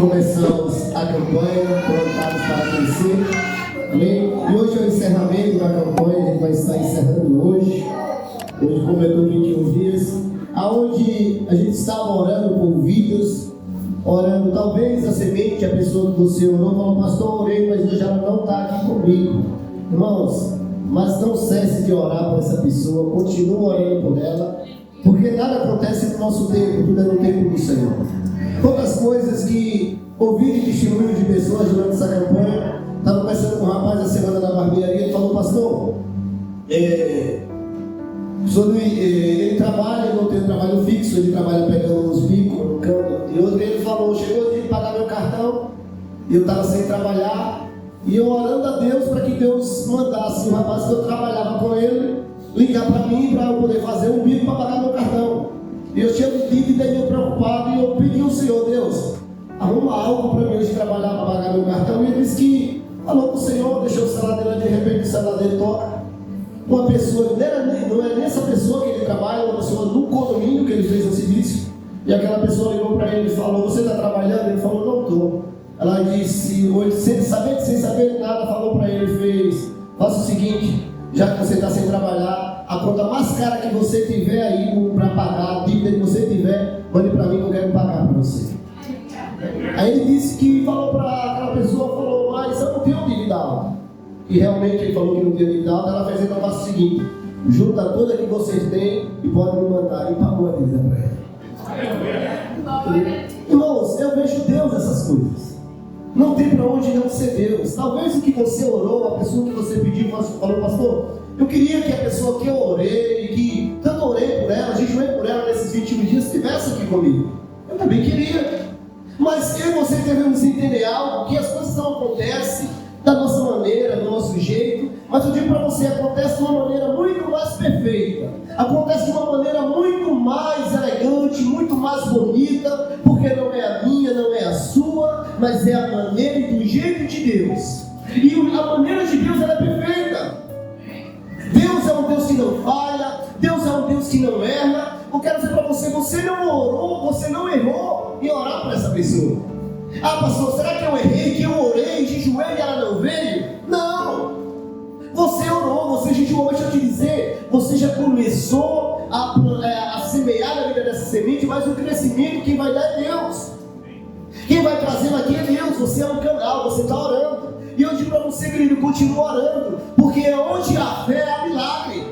Começamos a campanha Plantados para Crescer. Amém? E hoje é o encerramento da campanha. A gente vai estar encerrando hoje. Hoje completou 21 dias. Aonde a gente estava orando por vidas, orando talvez a semente, a pessoa que você orou, falou: pastor, orei, mas Deus já não está aqui comigo. Irmãos, mas não cesse de orar por essa pessoa, continue orando por ela, porque nada acontece no nosso tempo, tudo é no tempo do Senhor. Quantas coisas que ouvi de testemunho de pessoas durante essa campanha. Estava conversando com um rapaz na semana da barbearia, ele falou: pastor, ele trabalha, não tem um trabalho fixo, ele trabalha pegando uns bicos no canto. E outro ele falou: chegou o dia de pagar meu cartão, e eu estava sem trabalhar, e eu orando a Deus para que Deus mandasse o rapaz que eu trabalhava com ele ligar para mim, para eu poder fazer um bico para pagar meu cartão. E eu tinha de dívida e eu preocupado, e eu pedi ao Senhor: Deus, arruma algo para mim hoje trabalhar para pagar meu cartão. E ele disse que falou para o Senhor, deixou o celular dele, de repente o celular dele toca. Uma pessoa, não é nessa pessoa que ele trabalha, uma pessoa no condomínio que ele fez um serviço. E aquela pessoa ligou para ele e falou: você está trabalhando? Ele falou: não estou. Ela disse, sem saber nada, falou para ele, fez: faça o seguinte, já que você está sem trabalhar, a conta mais cara que você tiver aí para pagar, a dívida que você tiver, mande para mim que eu quero pagar para você. Aí ele disse que falou para aquela pessoa, falou: mas eu não tenho dívida alta. E realmente ele falou que não tinha dívida alta. Ela fez: então faça o seguinte, junta toda que vocês têm e pode me mandar. E pagou a dívida para ela. Irmãos, eu vejo Deus nessas coisas. Não tem para onde não ser Deus. Talvez o que você orou, a pessoa que você pediu, falou: pastor, eu queria que a pessoa que eu orei, que tanto orei por ela, jejuei por ela nesses 21 dias, estivesse aqui comigo. Eu também queria. Mas eu e você devemos entender algo, que as coisas não acontecem da nossa maneira, do nosso jeito, mas eu digo para você, acontece de uma maneira muito mais perfeita, acontece de uma maneira muito mais elegante, muito mais bonita, porque não é a minha, não é a sua, mas é a maneira e do jeito de Deus. E a maneira de Deus, ela é perfeita. Deus é um Deus que não falha, Deus é um Deus que não erra. Eu quero dizer para você, você não orou, você não errou em orar por essa pessoa. Ah, pastor, será que eu errei, que eu orei, jejuei e ela não veio? Não! Você orou, você jejuou, deixa eu te dizer, você já começou a semear na vida dessa semente, mas o crescimento quem vai dar é Deus. Quem vai trazendo aqui é Deus. Você é um canal, você está orando. E eu digo para você, querido, continue orando, porque onde há fé há milagre.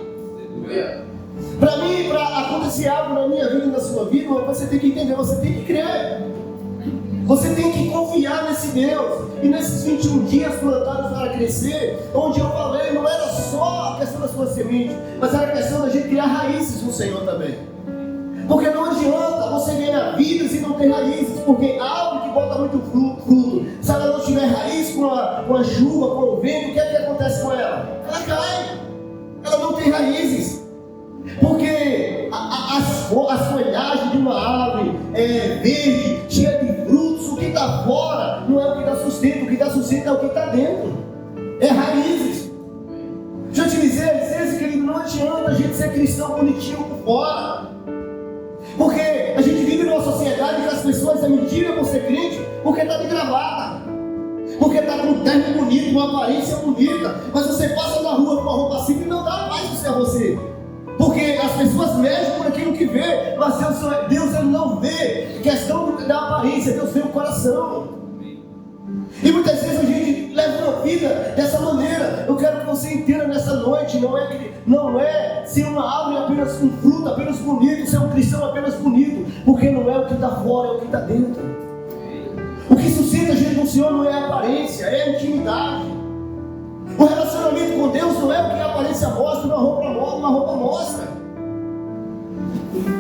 Para mim, para acontecer algo na minha vida e na sua vida, você tem que entender, você tem que crer. Você tem que confiar nesse Deus. E nesses 21 dias plantados para crescer, onde eu falei, não era só a questão da sua semente, mas era a questão da gente criar raízes no Senhor também. Porque não adianta você ganhar vidas e não ter raízes, porque árvore que bota muito fruto, se ela não tiver raiz com a chuva, com o vento, o que é que acontece com ela? Ela cai. Ela não tem raízes. Porque as folhagens de uma árvore verde, cheia de frutos, o que está fora não é o que dá sustento, o que dá sustento é o que está dentro. É raízes. Deixa eu te dizer, querido, não adianta a gente ser cristão bonitinho por fora. Porque a gente vive numa sociedade que as pessoas é mentira por ser crente, porque está de gravata, porque está com um terno bonito, uma aparência bonita, mas você passa na rua com uma roupa simples e não dá mais para ser você. Porque as pessoas medem por aquilo que vê, mas Deus ele não vê questão da aparência, Deus vê o coração. E muitas vezes a gente leva uma vida dessa maneira. Eu quero que você entenda nessa noite, não é ser uma árvore apenas com fruto, apenas bonito, ser um cristão apenas bonito, porque não é o que está fora, é o que está dentro. O que sustenta a gente no Senhor não é a aparência, é a intimidade. O relacionamento com Deus não é o que a aparência mostra, uma roupa mostra.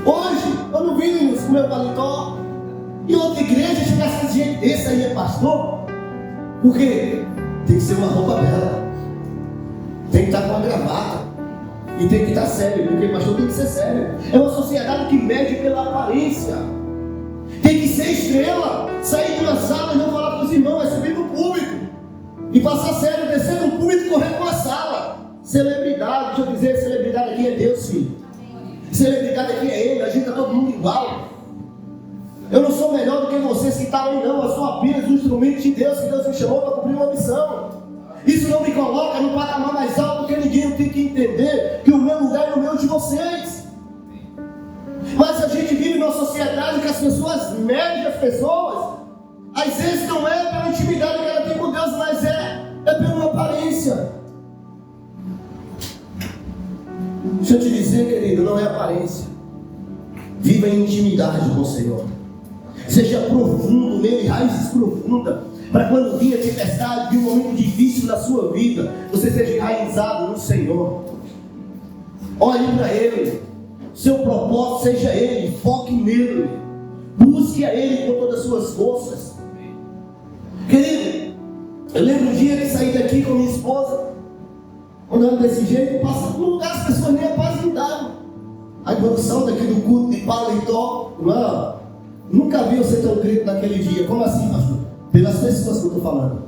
Hoje, eu não vim com meu paletó e outra igreja chegasse desse jeito desse aí, é pastor. Porque tem que ser uma roupa bela, tem que estar com uma gravata e tem que estar sério, porque pastor tem que ser sério. É uma sociedade que mede pela aparência. Tem que ser estrela, sair de uma sala e não falar para os irmãos, é subir no público e passar sério, descer no público e correr para uma sala. Celebridade, deixa eu dizer, celebridade aqui é Deus, filho. Celebridade aqui é Ele, a gente está todo mundo igual. Eu não sou melhor do que vocês que estão aí, não. Eu sou apenas um instrumento de Deus, que Deus me chamou para cumprir uma missão. Isso não me coloca no patamar mais alto, porque ninguém tem que entender que o meu lugar é o meu de vocês. Mas a gente vive numa sociedade que as pessoas medem as pessoas. Às vezes não é pela intimidade que ela tem com Deus, mas é pela aparência. Deixa eu te dizer, querido, não é aparência. Viva em intimidade com o Senhor. Seja profundo nele, raízes profundas, para quando vir a tempestade, vir um momento difícil na sua vida, você seja enraizado no Senhor. Olhe para Ele, seu propósito seja Ele, foque nele, busque a Ele com todas as suas forças. Querido, eu lembro um dia que saí daqui com minha esposa, andando desse jeito, passando por um lugar, as pessoas nem a paz me davam. Aí quando saio daqui do culto de paletó, irmão, nunca vi você tão grito naquele dia. Como assim, pastor? Pelas pessoas que eu estou falando.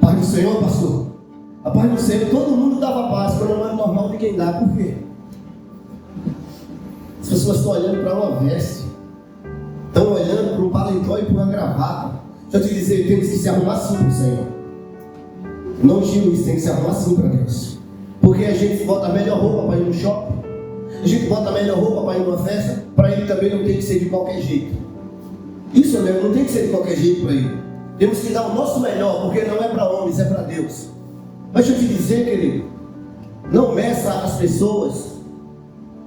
Paz do Senhor, pastor. A paz do Senhor, todo mundo dava paz, quando não é normal de quem dá. Por quê? As pessoas estão olhando para uma veste, estão olhando para um paletó e para uma gravata. Deixa eu te dizer, temos que se arrumar sim para o Senhor. Não tiro isso, tem que se arrumar sim para Deus. Porque a gente bota a melhor roupa para ir no shopping, a gente bota a melhor roupa para ir numa festa, para ele também não tem que ser de qualquer jeito. Isso mesmo, não tem que ser de qualquer jeito para ele. Temos que dar o nosso melhor, porque não é para homens, é para Deus. Mas deixa eu te dizer, querido, não meça as pessoas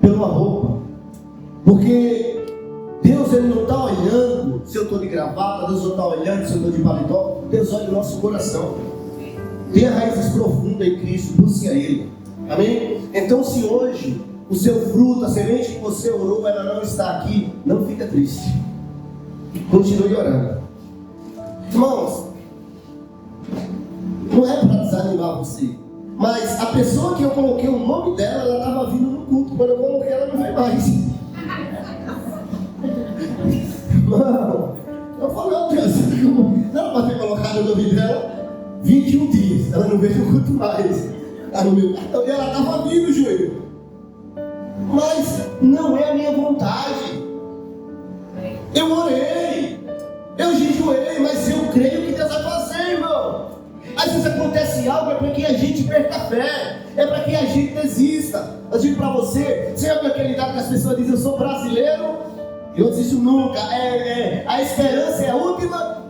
pela roupa, porque Deus ele não está olhando se eu estou de gravata, Deus não está olhando se eu estou de paletó, Deus olha o nosso coração. Tenha raízes profundas em Cristo, busque a Ele. Amém? Então, se hoje o seu fruto, a semente que você orou, ela não está aqui, não fica triste. Continue orando. Irmãos, não é para desanimar você, mas a pessoa que eu coloquei o nome dela, ela estava vindo no culto. Quando eu coloquei, ela não veio mais. Mano, eu falei, oh Deus, não era para ter colocado o nome dela 21 dias, ela não veio no culto mais. Então, ela estava vindo, Júlio. Mas não é a minha vontade. Eu orei, eu jejuei, mas eu creio que Deus vai fazer, irmão. Às vezes acontece algo, é para que a gente perca a fé, é para que a gente desista. Eu digo para você, você ouve aquele dado que as pessoas dizem, eu sou brasileiro, eu disse isso nunca, a esperança é a última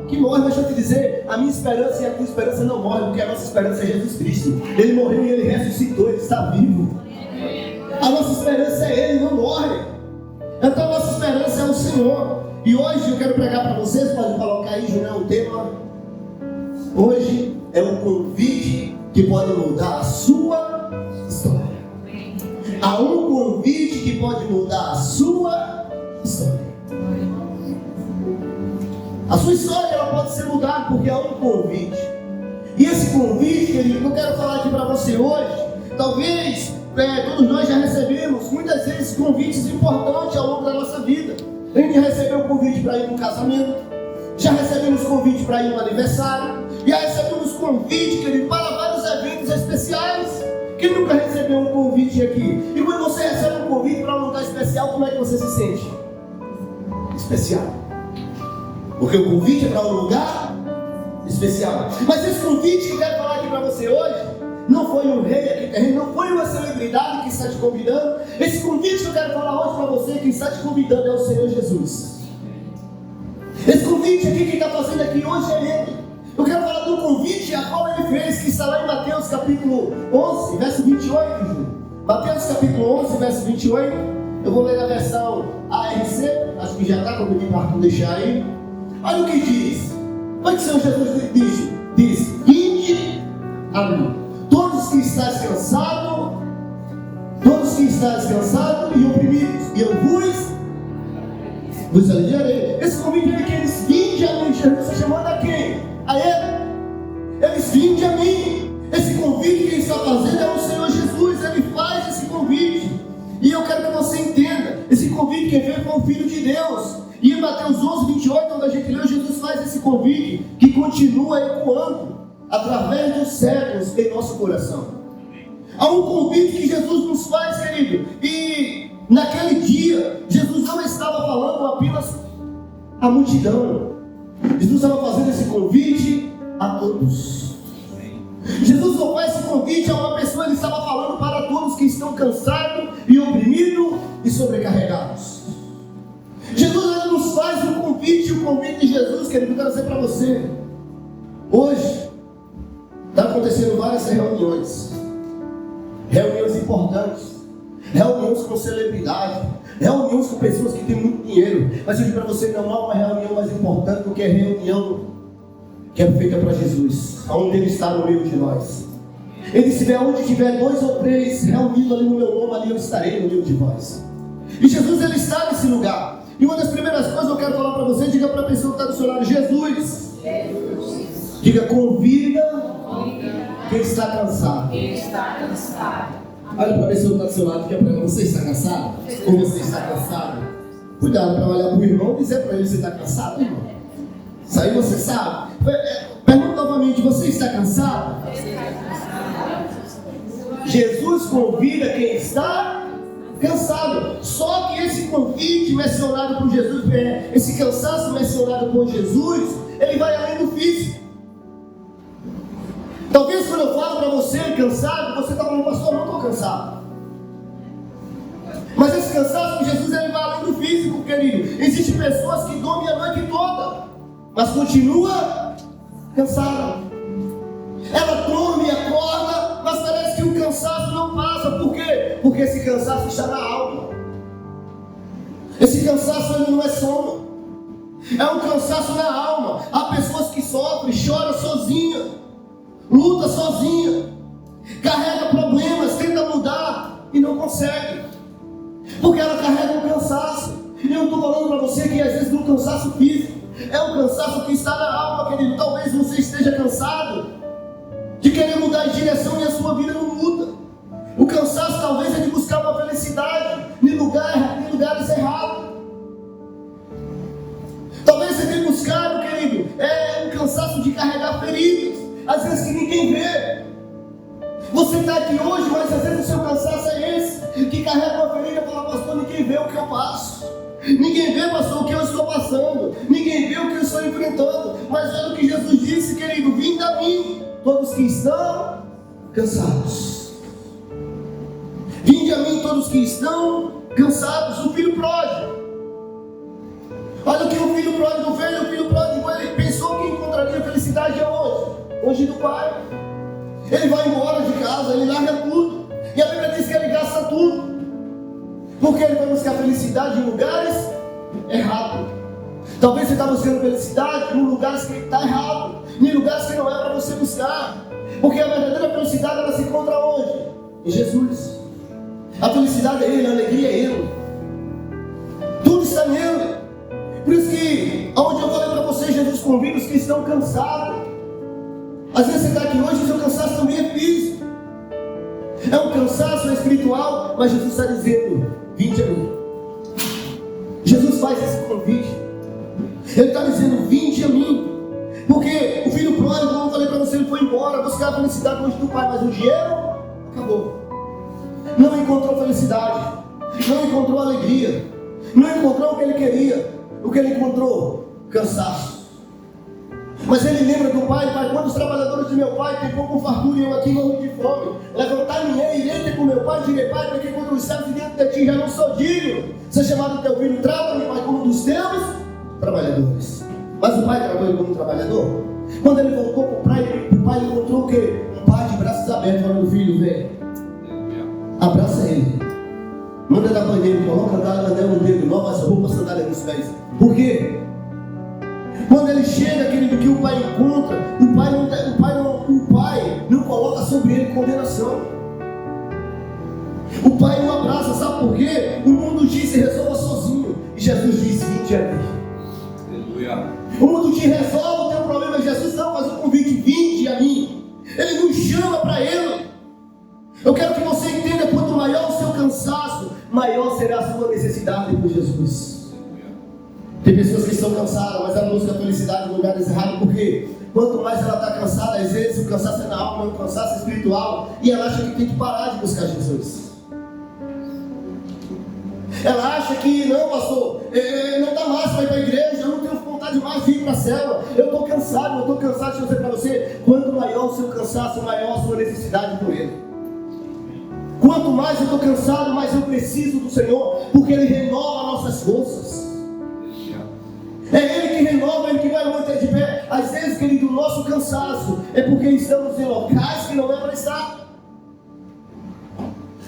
que morre. Mas deixa eu te dizer, a minha esperança e a tua esperança não morre, porque a nossa esperança é Jesus Cristo. Ele morreu e Ele ressuscitou, Ele está vivo. A nossa esperança é Ele, não morre. Então a nossa esperança é o Senhor. E hoje eu quero pregar para vocês, pode colocar aí, Julião, o tema. Hoje é um convite que pode mudar a sua história. Há um convite que pode mudar a sua história. A sua história ela pode ser mudada porque há um convite. E esse convite, querido, que eu quero falar aqui para você hoje, talvez todos nós já recebemos muitas vezes convites importantes ao longo da nossa vida. A gente já recebeu convite para ir num casamento, já recebemos convite para ir no aniversário, já recebemos convite, querido, para vários eventos especiais. Quem nunca recebeu um convite aqui? E quando você recebe um convite para um lugar especial, como é que você se sente? Especial. Porque o convite é para um lugar especial. Mas esse convite que eu quero falar aqui para você hoje, não foi um rei aqui terreno, não foi uma celebridade que está te convidando. Esse convite que eu quero falar hoje para você, quem está te convidando é o Senhor Jesus. Esse convite aqui, quem está fazendo aqui hoje é Ele. Eu quero falar do convite a qual Ele fez, que está lá em Mateus capítulo 11, verso 28, Júlio. Mateus capítulo 11, verso 28. Eu vou ler a versão ARC, acho que já está, como eu para deixar aí. Olha o que diz. Olha o que o Senhor Jesus diz: vinde a mim, todos que estáis cansados e oprimidos, e eu vos aliviarei. Esse convite é que eles vinde a mim. Jesus está chamando a quem? A Ele. Eles vinde a mim. Esse convite que Ele está fazendo é o Senhor Jesus. Ele faz esse convite. E eu quero que você entenda, esse convite que veio com o Filho de Deus. E em Mateus 11, 28, onde a gente leu, Jesus faz esse convite que continua ecoando através dos séculos em nosso coração. Há um convite que Jesus nos faz, querido. E naquele dia, Jesus não estava falando apenas a multidão. Jesus estava fazendo esse convite a todos. Jesus não faz esse convite a uma pessoa, ele estava falando para todos que estão cansados e oprimidos e sobrecarregados. Jesus ele nos faz um convite, o convite de Jesus, querido, eu quero dizer para você. Hoje está acontecendo várias reuniões importantes, reuniões com celebridade, reuniões com pessoas que têm muito dinheiro. Mas eu digo para você, não há uma reunião mais importante do que a reunião que é feita para Jesus, onde Ele está no meio de nós. Ele disse, onde tiver 2 ou 3 reunidos ali no meu nome, ali eu estarei no meio de vós. E Jesus, Ele está nesse lugar. E uma das primeiras coisas que eu quero falar para você, diga para a pessoa que está do seu lado, Jesus. Diga, convida quem está cansado. Olha para a pessoa que está do seu lado, diga para ela, você está cansado? Ou você está cansado? Cuidado para olhar para o irmão e dizer para ele, você está cansado, irmão? Isso aí você sabe. Pergunta novamente, você está cansado? Jesus convida quem está cansado. Só que esse convite mencionado por Jesus, esse cansaço mencionado por Jesus, ele vai além do físico. Talvez quando eu falo para você cansado, você está falando, pastor, não estou cansado. Mas esse cansaço de Jesus, ele vai além do físico, querido. Existem pessoas que dormem a noite toda, mas continua cansada. Ela dorme e acorda, mas parece que o cansaço não passa. Por quê? Porque esse cansaço está na alma. Esse cansaço ele não é sono, é um cansaço na alma. Há pessoas que sofrem, choram sozinha, luta sozinha, carrega problemas, tenta mudar e não consegue, porque ela carrega um cansaço. E eu estou falando para você que às vezes não é um cansaço físico, é um cansaço que está na alma, querido. Talvez você esteja cansado de querer mudar de direção e a sua vida não muda. O cansaço talvez é de buscar uma felicidade em lugares errados. Talvez você tenha buscado, querido, um cansaço de carregar feridas, às vezes que ninguém vê. Você está aqui hoje, mas às vezes o seu cansaço é esse, que carrega uma ferida e fala, pastor, ninguém vê o que eu passo. Ninguém vê, pastor, o que eu estou passando. Ninguém vê o que eu estou enfrentando. Mas olha o que Jesus disse, querido, vinde a mim, todos que estão cansados. Vinde a mim, todos que estão cansados. O filho pródigo. Olha o que o filho pródigo fez. O filho pródigo, ele pensou que encontraria felicidade aonde? Longe do pai. Ele vai embora de casa, ele larga tudo. E a Bíblia diz que ele gasta tudo. Porque ele vai buscar felicidade em lugares errados. Talvez você está buscando felicidade em lugares que está errado, em lugares que não é para você buscar. Porque a verdadeira felicidade ela se encontra onde? Em Jesus. A felicidade é Ele, a alegria é Ele. Tudo está nele. Por isso que, onde eu falei para você, Jesus convida os que estão cansados. Às vezes você está aqui hoje e o seu cansaço também é físico. É um cansaço espiritual, mas Jesus está dizendo, vinde a mim. Jesus faz esse convite. Ele está dizendo, vinde a mim. Porque o filho pródigo, como eu falei para você, ele foi embora buscar a felicidade longe do pai, mas o dinheiro acabou. Não encontrou felicidade, não encontrou alegria, não encontrou o que ele queria. O que ele encontrou? Cansaço. Mas ele lembra do pai, quando os trabalhadores de meu pai ficou com fartura e eu aqui morro de fome, levantar-me e irei ter com meu pai, direi, pai, porque quando os céus diante de ti já não sou digno, ser chamado teu filho, trata-me, pai, como um dos teus trabalhadores. Mas o pai tratou ele como um trabalhador. Quando ele voltou para o pai encontrou o quê? Um pai de braços abertos, falando, filho, vem, abraça ele, manda dar banheiro, coloca anel no dedo, novas roupas, sandália nos pés. Por quê? Quando ele chega, querido, que o pai encontra, o pai não coloca sobre ele condenação. O pai não abraça, sabe por quê? O mundo diz, se resolva sozinho. E Jesus disse, vinde a mim. Aleluia. O mundo te resolve o teu problema. Jesus não faz um convite, vinde a mim. Ele nos chama para ele. Eu quero que você entenda, quanto maior o seu cansaço, maior será a sua necessidade por Jesus. Tem pessoas que estão cansadas, mas ela busca a felicidade em lugares errados, porque quanto mais ela está cansada, às vezes o cansaço é na alma, é um cansaço espiritual, e ela acha que tem que parar de buscar Jesus. Ela acha que, não, pastor, não dá mais para ir para a igreja, eu não tenho vontade mais de ir para a célula, eu estou cansado. Deixa eu dizer para você, quanto maior o seu cansaço, maior a sua necessidade por Ele. Quanto mais eu estou cansado, mais eu preciso do Senhor, porque Ele renova nossas forças. É Ele que renova, Ele que vai manter de pé. Às vezes, querido, o nosso cansaço é porque estamos em locais que não é para estar.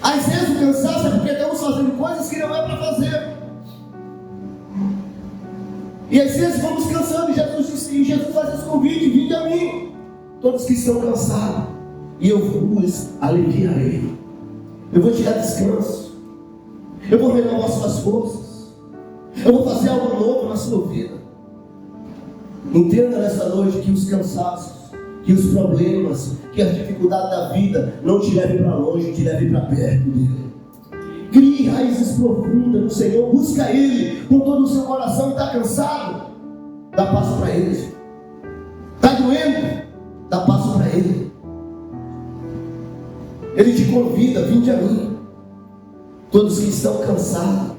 Às vezes o cansaço é porque estamos fazendo coisas que não é para fazer. E às vezes vamos cansando, e Jesus faz esse convite: vinde a mim, todos que estão cansados, e eu vos aliviarei. Eu vou te dar descanso, eu vou renovar suas forças, eu vou fazer algo novo na sua vida. Entenda nessa noite que os cansaços, que os problemas, que as dificuldades da vida não te levem para longe, te levem para perto dele. Crie raízes profundas no Senhor, busca Ele com todo o seu coração. Está cansado? Dá passo para Ele. Está doendo? Dá passo para Ele. Ele te convida: vinde a mim, todos que estão cansados.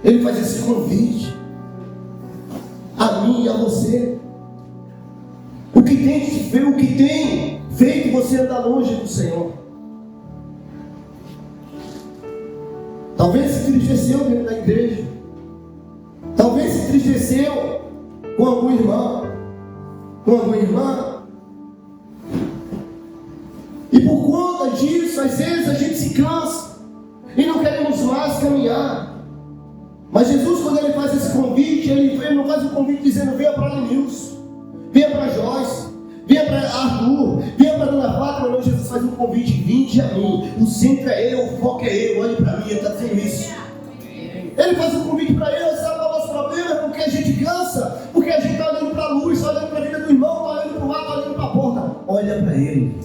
Ele faz esse convite a mim e a você. O que tem feito você andar longe do Senhor? Talvez se entristeceu dentro da igreja, talvez se entristeceu com algum irmão, com alguma irmã, e por conta disso, às vezes a gente se cansa e não queremos mais caminhar. Mas Jesus, quando Ele faz esse convite, Ele não faz o convite dizendo: venha para Lenilson, venha para Joyce, venha para Arthur, venha para Dona Fátima. Não, Jesus faz um convite: vinde a mim. O centro é eu, o foco é eu, olhe para mim. Ele está dizendo isso. Ele faz um convite para eu. Sabe qual é o nosso problema? Porque a gente cansa, porque a gente está olhando para a luz, está olhando para a vida do irmão, está olhando para o ar, está olhando para a porta. Olha para Ele.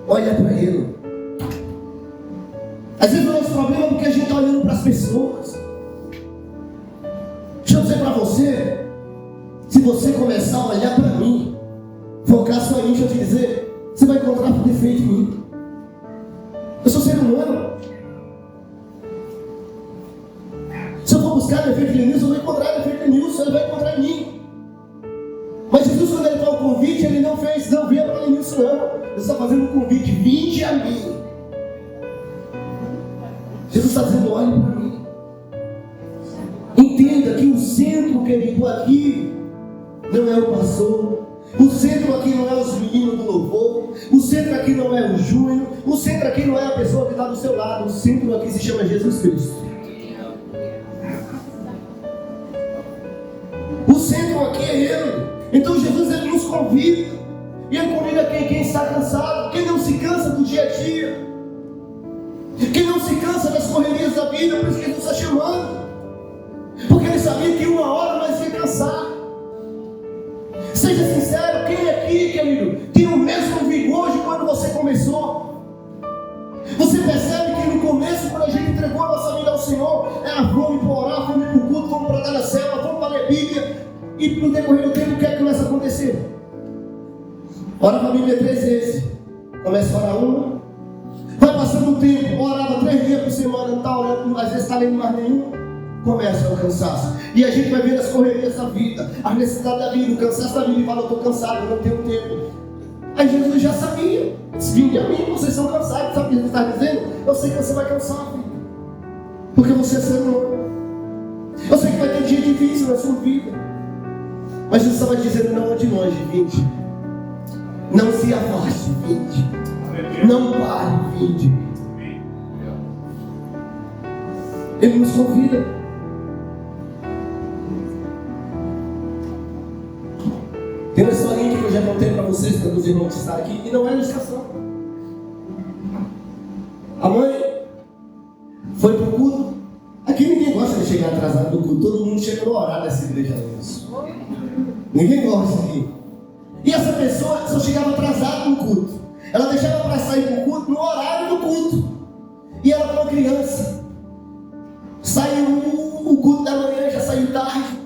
Olha para Ele. Às vezes o nosso problema é porque a gente está olhando para as pessoas. Deixa eu dizer para você, se você começar a olhar para mim, focar só em mim, deixa eu te dizer, você vai encontrar defeito em mim. Eu sou ser humano. Se eu for buscar defeito em Nilson, eu vou encontrar defeito em Nilson, ele vai encontrar em mim. Mas Jesus, quando Ele faz o convite, Ele não fez: não venha para Nilson, não. Ele está fazendo um convite: vinde a mim. Jesus está dizendo: olhe para mim. Entenda que o centro, querido, aqui não é o pastor, o centro aqui não é os meninos do louvor, o centro aqui não é o Júnior, o centro aqui não é a pessoa que está do seu lado, o centro aqui se chama Jesus Cristo. O centro aqui é Ele. Então Jesus, Ele nos convida, e Ele convida quem está cansado, quem não se cansa do dia a dia, quem não se cansa das correrias da vida. Por isso que Jesus está chamando, porque Ele sabia que uma hora nós ia cansar. Seja sincero, quem aqui, querido, tem o mesmo vigor de quando você começou? Você percebe que no começo, quando a gente entregou a nossa vida ao Senhor, era fome para orar, fome para o culto, fome para estar na célula, fome para ler Bíblia, e no decorrer do tempo, o que é que começa a acontecer? Ora para a Bíblia 3 vezes, começa a orar uma, vai passando o tempo, orava 3 dias por semana, não está orando, às vezes está lendo mais nenhum, começa o cansaço. E a gente vai ver as correrias da vida, as necessidades da vida, o cansaço da vida, e fala: eu estou cansado, eu não tenho tempo. Aí Jesus já sabia: vinde a mim, vocês são cansados. Sabe o que Jesus está dizendo? Eu sei que você vai cansar, filho, porque você é ser humano. Eu sei que vai ter dia difícil na sua vida, mas Jesus estava dizendo: não de longe, vinde. Não se afaste, vinde. Não pare, vinde. Ele nos convida. Tem uma historinha que eu já contei para vocês, para os irmãos que estão aqui, e não é ilustração. A mãe foi para o culto. Aqui ninguém gosta de chegar atrasado no culto, todo mundo chega no horário dessa igreja. Ninguém gosta aqui. E essa pessoa só chegava atrasada no culto. Ela deixava para sair para o culto no horário do culto. E ela era uma criança. Saiu o culto da manhã, já saiu tarde.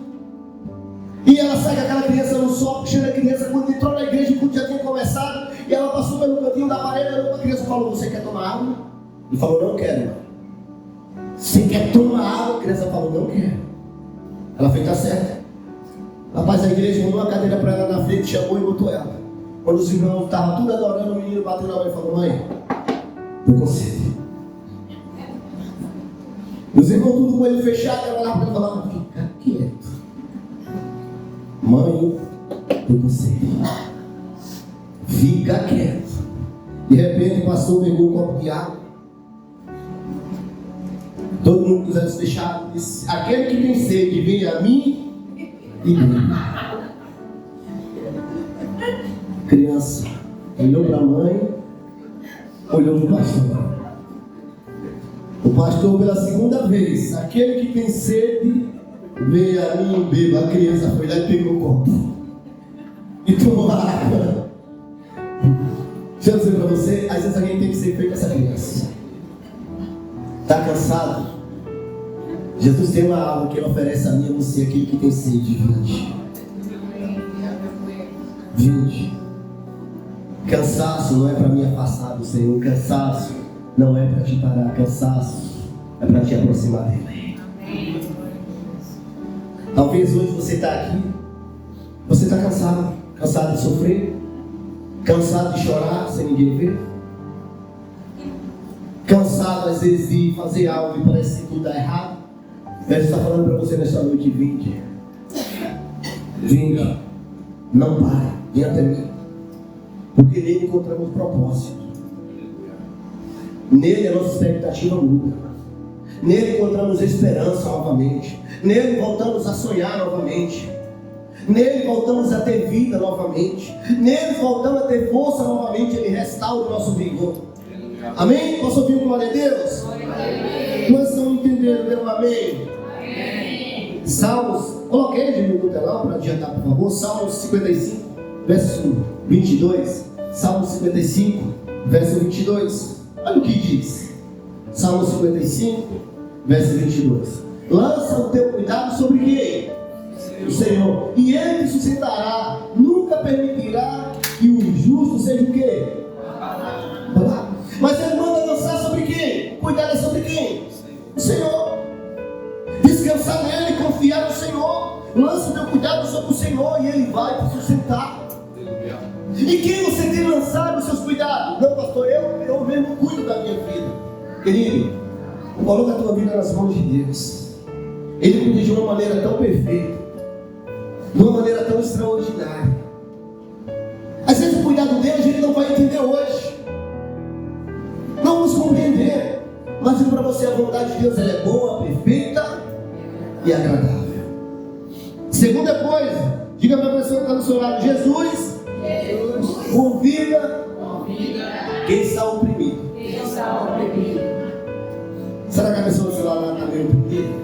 E ela sai com aquela criança no sol, puxando a criança. Quando entrou na igreja, o culto já tinha começado. E ela passou pelo cantinho da parede, olhou para a criança e falou: você quer tomar água? Ele falou, não quero. Você quer tomar água? A criança falou, não quero. Ela fez, tá certo. Rapaz, a igreja mandou uma cadeira para ela na frente, chamou e botou ela. Quando os irmãos estavam tudo adorando, o menino bateu na mãe e falou, mãe, eu consigo. Os irmãos tudo com ele fechado, ela lá para ele falar, fica quieto. Mãe, eu consigo. Fica quieto. De repente o pastor pegou um copo de água. Todo mundo quiser se deixar. Disse, aquele que tem sede, vem a mim e bebe. Criança olhou para a mãe, olhou para o pastor. O pastor pela segunda vez, aquele que tem sede, vem a mim e beba. A criança foi lá e pegou o copo e tomou a água. Deixa eu dizer para você, às vezes alguém tem que ser feito essa criança. Está cansado? Jesus tem uma água que ele oferece a mim e a você, aquele que tem sede. Vinde. Cansaço não é para me afastar do Senhor. Cansaço não é para te parar. Cansaço é para te aproximar dele. Talvez hoje você está aqui, você está cansado. Cansado de sofrer, cansado de chorar sem ninguém ver, cansado às vezes de fazer algo e parece que tudo está errado. Deus está falando para você nesta noite, vinde, não pare, vem até mim, porque nele encontramos propósito, nele a nossa expectativa muda, nele encontramos esperança novamente, nele voltamos a sonhar novamente, nele voltamos a ter vida novamente, nele voltamos a ter força novamente. Ele restaura o nosso vigor. Amém? Posso ouvir o glória a Deus? Nós estamos entendendo, meu amém? Salmos, coloquei no telão para adiantar, por favor. Salmos 55, verso 22. Salmos 55, verso 22. Olha o que diz. Salmos 55, verso 22. Lança o teu cuidado sobre quem? O Senhor, e Ele te sustentará, nunca permitirá que o justo seja o quê? Mas Ele manda lançar sobre quem? Cuidar é sobre quem? O Senhor. Descansar nele, confiar no Senhor. Lança o teu cuidado sobre o Senhor e Ele vai te sustentar. E quem você tem lançado os seus cuidados? Não, pastor, eu mesmo cuido da minha vida. Querido, coloca a tua vida nas mãos de Deus. Ele cuida de uma maneira tão perfeita, de uma maneira tão extraordinária. Às vezes o cuidado dele a gente não vai entender hoje, não vamos compreender, mas digo para você, a vontade de Deus ela é boa, perfeita e agradável. Segunda coisa, diga para a pessoa que está do seu lado, Jesus convida quem está oprimido. Será que a pessoa do seu lado está meio oprimida?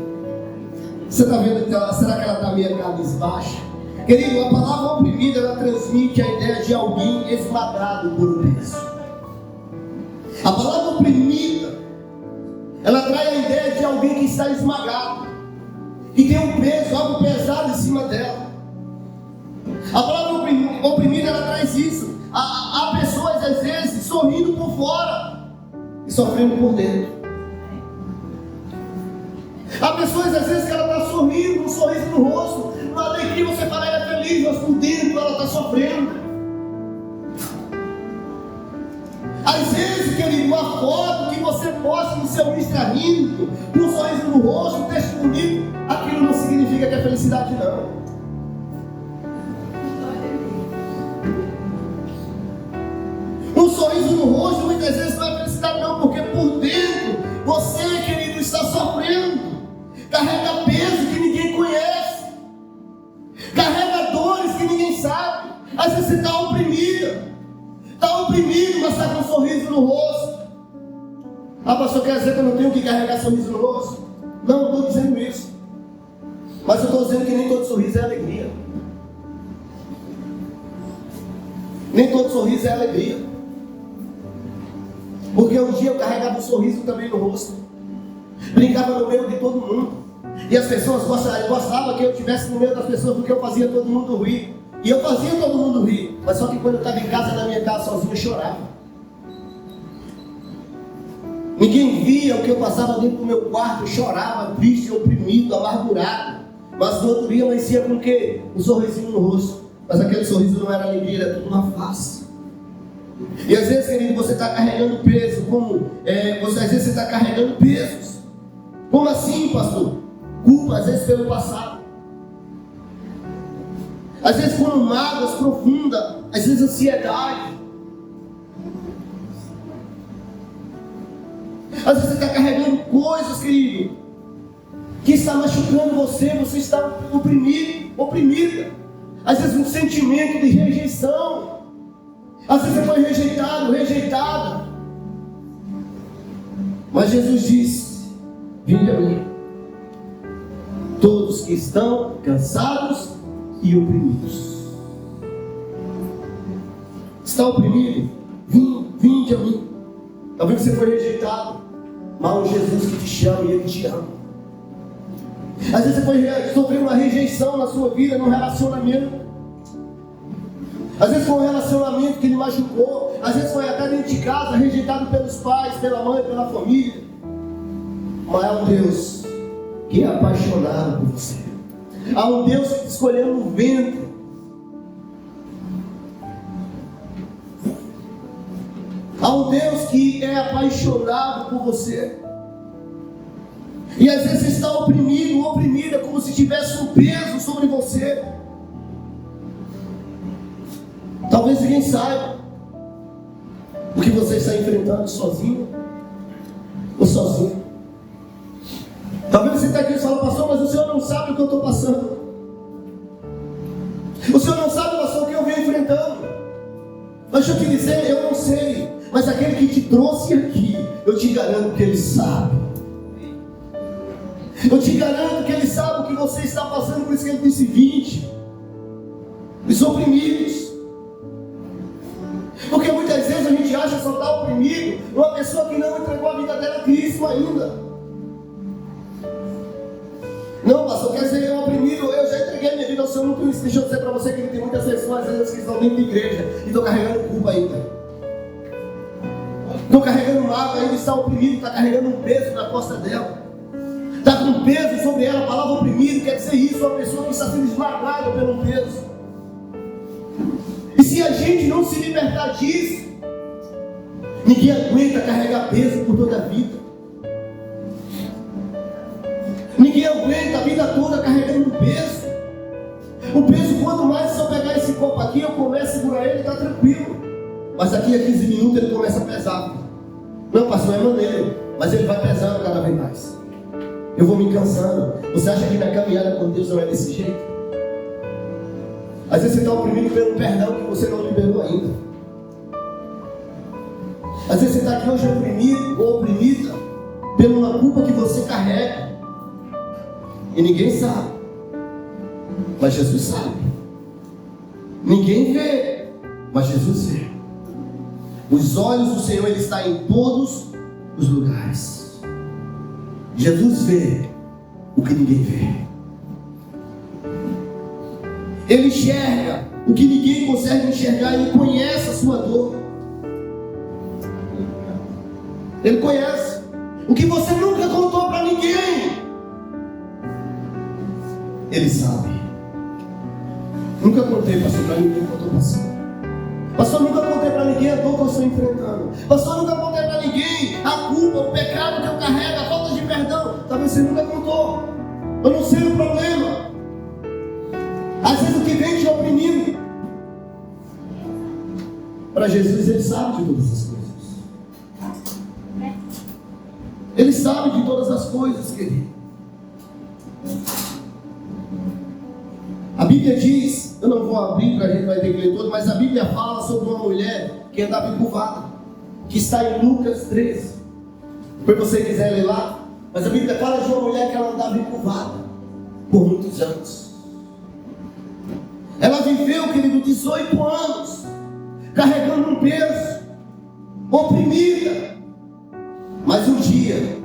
Você está vendo que será que ela está meio cabisbaixa? Querido, a palavra oprimida ela transmite a ideia de alguém esmagado por um peso. A palavra oprimida ela traz a ideia de alguém que está esmagado, que tem um peso, algo pesado em cima dela. A palavra oprimida ela traz isso. Há pessoas às vezes sorrindo por fora e sofrendo por dentro. Há pessoas às vezes que ela está sorrindo, um sorriso no rosto, uma alegria, você fala ela é feliz, mas por dentro ela está sofrendo. Às vezes, querido, uma foto que você posta no seu Insta rindo, com um sorriso no rosto, um texto bonito, aquilo não significa que é felicidade, não. Um sorriso no rosto muitas vezes não é felicidade, não, porque por dentro você, querido, está sofrendo. Carrega peso que ninguém conhece, carrega dores que ninguém sabe. Às vezes você está oprimido, mas está com um sorriso no rosto. Ah, pastor, quer dizer que eu não tenho que carregar sorriso no rosto? Não, não estou dizendo isso, mas eu estou dizendo que nem todo sorriso é alegria. Nem todo sorriso é alegria. Porque um dia eu carregava um sorriso também no rosto, brincava no meio de todo mundo, e as pessoas gostavam que eu estivesse no meio das pessoas, porque eu fazia todo mundo rir. E eu fazia todo mundo rir, mas só que quando eu estava em casa, na minha casa sozinho, eu chorava. Ninguém via o que eu passava dentro do meu quarto. Eu chorava, triste, oprimido, amargurado. Mas no outro dia eu amanhecia com o quê? Um sorrisinho no rosto. Mas aquele sorriso não era alegria, era tudo uma face. E às vezes, querido, você está carregando peso. Às vezes você está carregando pesos. Como assim, pastor? Culpa, às vezes pelo passado. Às vezes por mágoas profundas. Às vezes ansiedade. Às vezes você está carregando coisas, querido, que está machucando você. Você está oprimido, oprimida. Às vezes um sentimento de rejeição. Às vezes você foi rejeitado, rejeitada. Mas Jesus disse: vinde a mim, todos que estão cansados e oprimidos. Está oprimido? Vinde a mim. Talvez você foi rejeitado, mas o Jesus que te chama e Ele te ama. Às vezes você sofreu uma rejeição na sua vida, num relacionamento. Às vezes foi um relacionamento que lhe machucou. Às vezes foi até dentro de casa, rejeitado pelos pais, pela mãe, pela família. Mas há um Deus que é apaixonado por você. Há um Deus que te escolheu no ventre. Há um Deus que é apaixonado por você. E às vezes você está oprimido, oprimida, como se tivesse um peso sobre você. Talvez ninguém saiba o que você está enfrentando sozinho ou sozinho. Talvez você está aqui e fala: pastor, mas o senhor não sabe o que eu estou passando. O senhor não sabe, pastor, o que eu venho enfrentando. Mas deixa eu te dizer, eu não sei. Mas aquele que te trouxe aqui, eu te garanto que Ele sabe. Eu te garanto que Ele sabe o que você está passando. Por isso que Ele disse: vinde, os oprimidos. Porque muitas vezes a gente acha que só está oprimido uma pessoa que não entregou a vida dela a Cristo ainda. Não, pastor, quer dizer que é oprimido? Eu já entreguei minha vida ao Senhor. Não isso. Deixa eu dizer para você que tem muitas pessoas, às vezes, que estão dentro da igreja e estão carregando culpa ainda. Estão carregando mágoa ainda, está oprimido, está carregando um peso na costa dela. Está com um peso sobre ela. A palavra oprimido quer dizer isso, uma pessoa que está sendo esmagada pelo peso. E se a gente não se libertar disso, ninguém aguenta carregar peso por toda a vida. Ninguém aguenta a vida toda carregando um peso. O peso, quanto mais se eu pegar esse copo aqui, eu começo a segurar ele, está tranquilo. Mas daqui a 15 minutos ele começa a pesar. Não, pastor, é maneiro, mas ele vai pesando cada vez mais. Eu vou me cansando. Você acha que minha caminhada com Deus não é desse jeito? Às vezes você está oprimido pelo perdão que você não liberou ainda. Às vezes você está aqui hoje oprimido ou oprimida pela culpa que você carrega. E ninguém sabe. Mas Jesus sabe. Ninguém vê, mas Jesus vê. Os olhos do Senhor, Ele está em todos os lugares. Jesus vê o que ninguém vê. Ele enxerga o que ninguém consegue enxergar. Ele conhece a sua dor. Ele conhece o que você nunca contou para ninguém. Ele sabe. Nunca contei, pastor, para ninguém o que eu estou passando. Pastor, nunca contei para ninguém a dor que eu estou enfrentando. Pastor, nunca contei para ninguém a culpa, o pecado que eu carrego, a falta de perdão. Talvez você nunca contou. Eu não sei o problema. Às vezes o que vem te oprimindo. Para Jesus, Ele sabe de todas as coisas. Ele sabe de todas as coisas, querido. A Bíblia diz, eu não vou abrir, a gente vai ter que ler todo, mas a Bíblia fala sobre uma mulher que andava encurvada, que está em Lucas 13. Se você quiser ler lá, mas a Bíblia fala de uma mulher que ela andava encurvada por muitos anos. Ela viveu, querido, 18 anos, carregando um peso, oprimida. Mas um dia,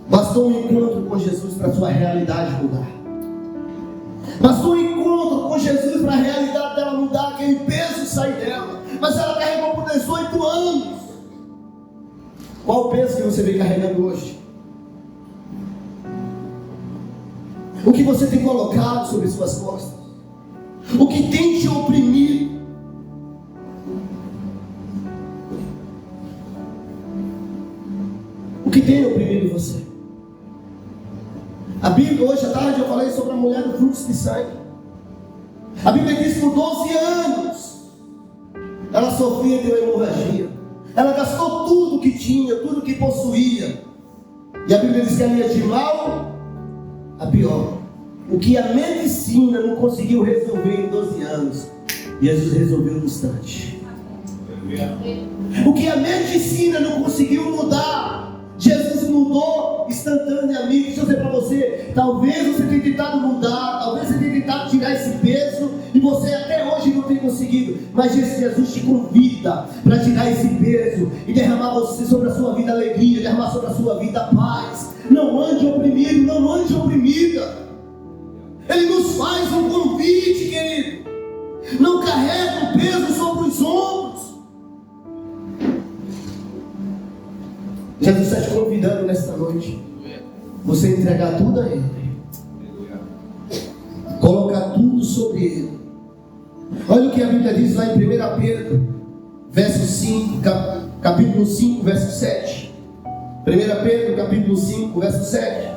bastou um encontro com Jesus para a sua realidade mudar. Bastou um encontro com Jesus para a realidade dela mudar, aquele peso sair dela. Mas ela carregou por 18 anos. Qual o peso que você vem carregando hoje? O que você tem colocado sobre suas costas? O que tem te oprimido? O que tem oprimido você? A Bíblia, hoje à tarde eu falei sobre a mulher do fluxo de sangue. A Bíblia diz que por 12 anos ela sofria de uma hemorragia. Ela gastou tudo que tinha, tudo que possuía. E a Bíblia diz que ela ia de mal a pior. O que a medicina não conseguiu resolver em 12 anos, Jesus resolveu no instante. O que a medicina não conseguiu mudar, Jesus mudou instantaneamente. Deixa eu dizer para você, talvez você tenha tentado mudar, talvez você tenha tentado tirar esse peso e você até hoje não tenha conseguido, mas Jesus te convida para tirar esse peso e derramar sobre a sua vida alegria, derramar sobre a sua vida paz. Não ande oprimido, não ande oprimida. Ele nos faz um convite, querido. Não carrega o peso sobre os ombros. Jesus está te convidando nesta noite. Você entregar tudo a Ele. Colocar tudo sobre Ele. Olha o que a Bíblia diz lá em 1 Pedro, verso 5, capítulo 5, verso 7. 1 Pedro, capítulo 5, verso 7.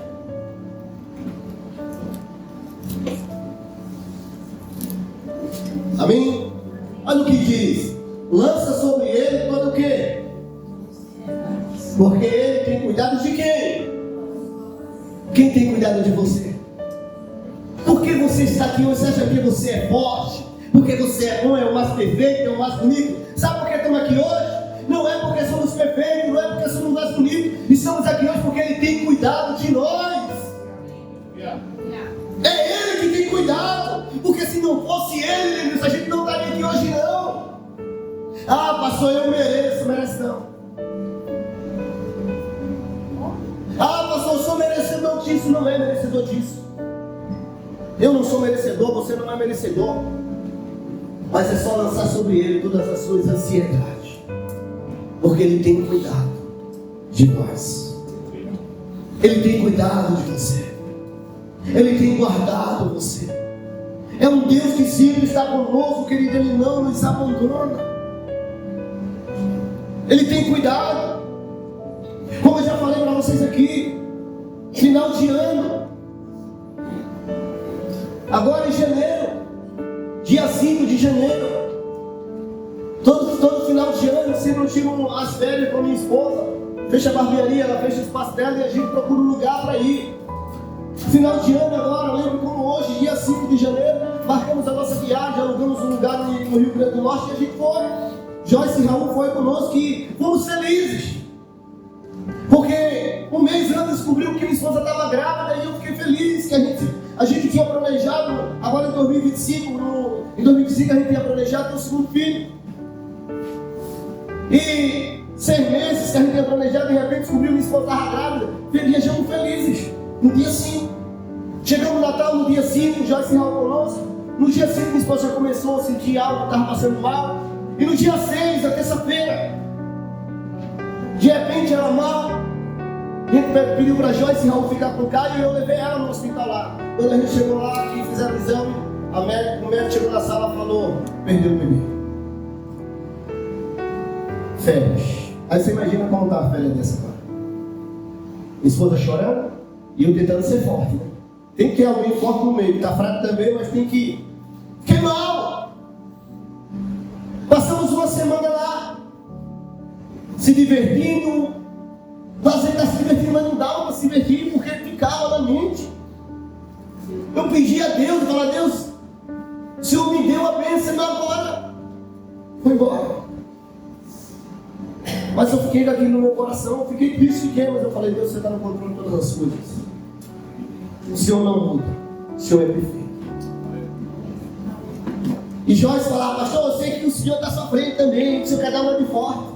Amém? Olha o que diz. Lança sobre Ele todo o quê? Porque Ele tem cuidado de quem? Quem tem cuidado de você? Por que você está aqui hoje? Você acha que você é forte? Porque você é bom, é o mais perfeito, é o mais bonito? Sabe por que estamos aqui hoje? Não é porque somos perfeitos, não é porque somos mais bonitos. Estamos aqui hoje porque Ele tem cuidado de nós. É Ele que tem cuidado. Porque se não fosse Ele, a gente não estaria aqui hoje não. Ah, pastor, eu mereço. Merece não. Ah, pastor, eu sou merecedor disso. Não é merecedor disso. Eu não sou merecedor, você não é merecedor. Mas é só lançar sobre Ele todas as suas ansiedades. Porque Ele tem cuidado de nós. Ele tem cuidado de você. Ele tem guardado você. É um Deus que sempre está conosco, querido. Ele não nos abandona. Ele tem cuidado. Como eu já falei para vocês aqui, final de ano, agora em janeiro, dia 5 de janeiro, todo final de ano, sempre eu tiro as férias com a minha esposa, fecha a barbearia, ela fecha os pastéis e a gente procura um lugar para ir. Final de ano agora, eu lembro como hoje, dia 5 de janeiro, marcamos a nossa viagem, alugamos um lugar no Rio Grande do Norte e a gente foi. Joyce e Raul foi conosco e fomos felizes. Porque um mês antes descobriu que minha esposa estava grávida e eu fiquei feliz que a gente tinha planejado, agora em 2025, em 2025 a gente tinha planejado ter o segundo filho. E 6 meses que a gente tinha planejado, de repente descobriu que minha esposa estava grávida, viajamos felizes. No dia 5, chegamos no Natal no dia 5, Joyce e Raul conosco. No dia 5 minha esposa já começou a sentir algo, estava passando mal. E no dia 6, na terça-feira, de repente ela mal. A gente pediu para Joyce e Raul ficar com o Caio e eu levei ela no hospital lá. Quando a gente chegou lá, que fizeram o exame, o médico chegou na sala e falou: perdeu o bebê. Férias. Aí você imagina como está a férias dessa agora. Minha esposa chorando e eu tentando ser forte, né? Tem que ter alguém forte no meio, que está fraco também, mas tem que ir. Fiquei mal. Passamos uma semana lá, se divertindo. Nós está se divertindo, mas não dava para se divertir porque ficava na mente. Eu pedi a Deus, eu falei: Deus, o Senhor me deu a bênção agora. Foi embora. Mas eu fiquei daquilo no meu coração, eu fiquei triste, mas eu falei: Deus, você está no controle de todas as coisas. O Senhor não muda, o Senhor é perfeito. E Joyce falava: pastor, eu sei que o Senhor está sofrendo também, que o Senhor quer dar uma de forte.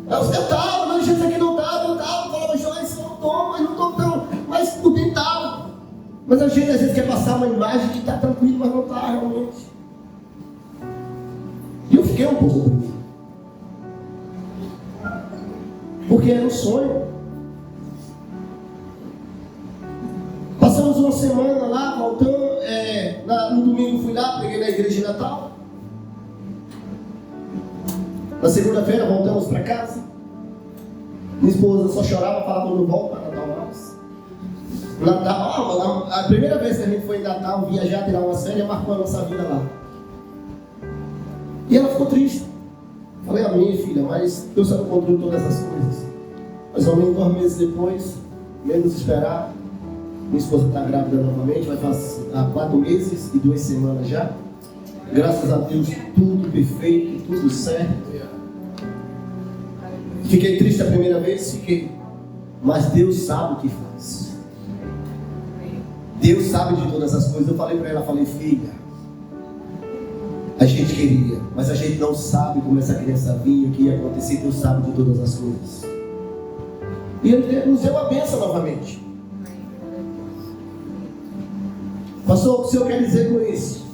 Eu estava, não, Jesus aqui não estava, eu falava: Joyce, eu não estou, mas não estou tão, mas eu tentava. Mas a gente às vezes quer passar uma imagem de estar tranquilo, mas não está realmente. E eu fiquei um pouco. Porque era um sonho. Passamos uma semana lá, voltando. No domingo fui lá, preguei na igreja de Natal. Na segunda-feira voltamos para casa. Minha esposa só chorava, falava não volta para Natal mais. Natal, a primeira vez que a gente foi em Natal viajar, tirar uma férias, marcou a nossa vida lá. E ela ficou triste. Falei, amém, filha, mas Deus está no controle de todas essas coisas. Mais ou menos 2 meses depois, menos esperar, minha esposa está grávida novamente, vai fazer há 4 meses e 2 semanas já. Graças a Deus, tudo perfeito, tudo certo. Fiquei triste a primeira vez, fiquei. Mas Deus sabe o que faz. Deus sabe de todas as coisas. Eu falei para ela, filha, a gente queria, mas a gente não sabe como essa criança vinha, o que ia acontecer. Deus sabe de todas as coisas. E Ele nos deu a bênção novamente. Pastor, o que o senhor quer dizer com isso?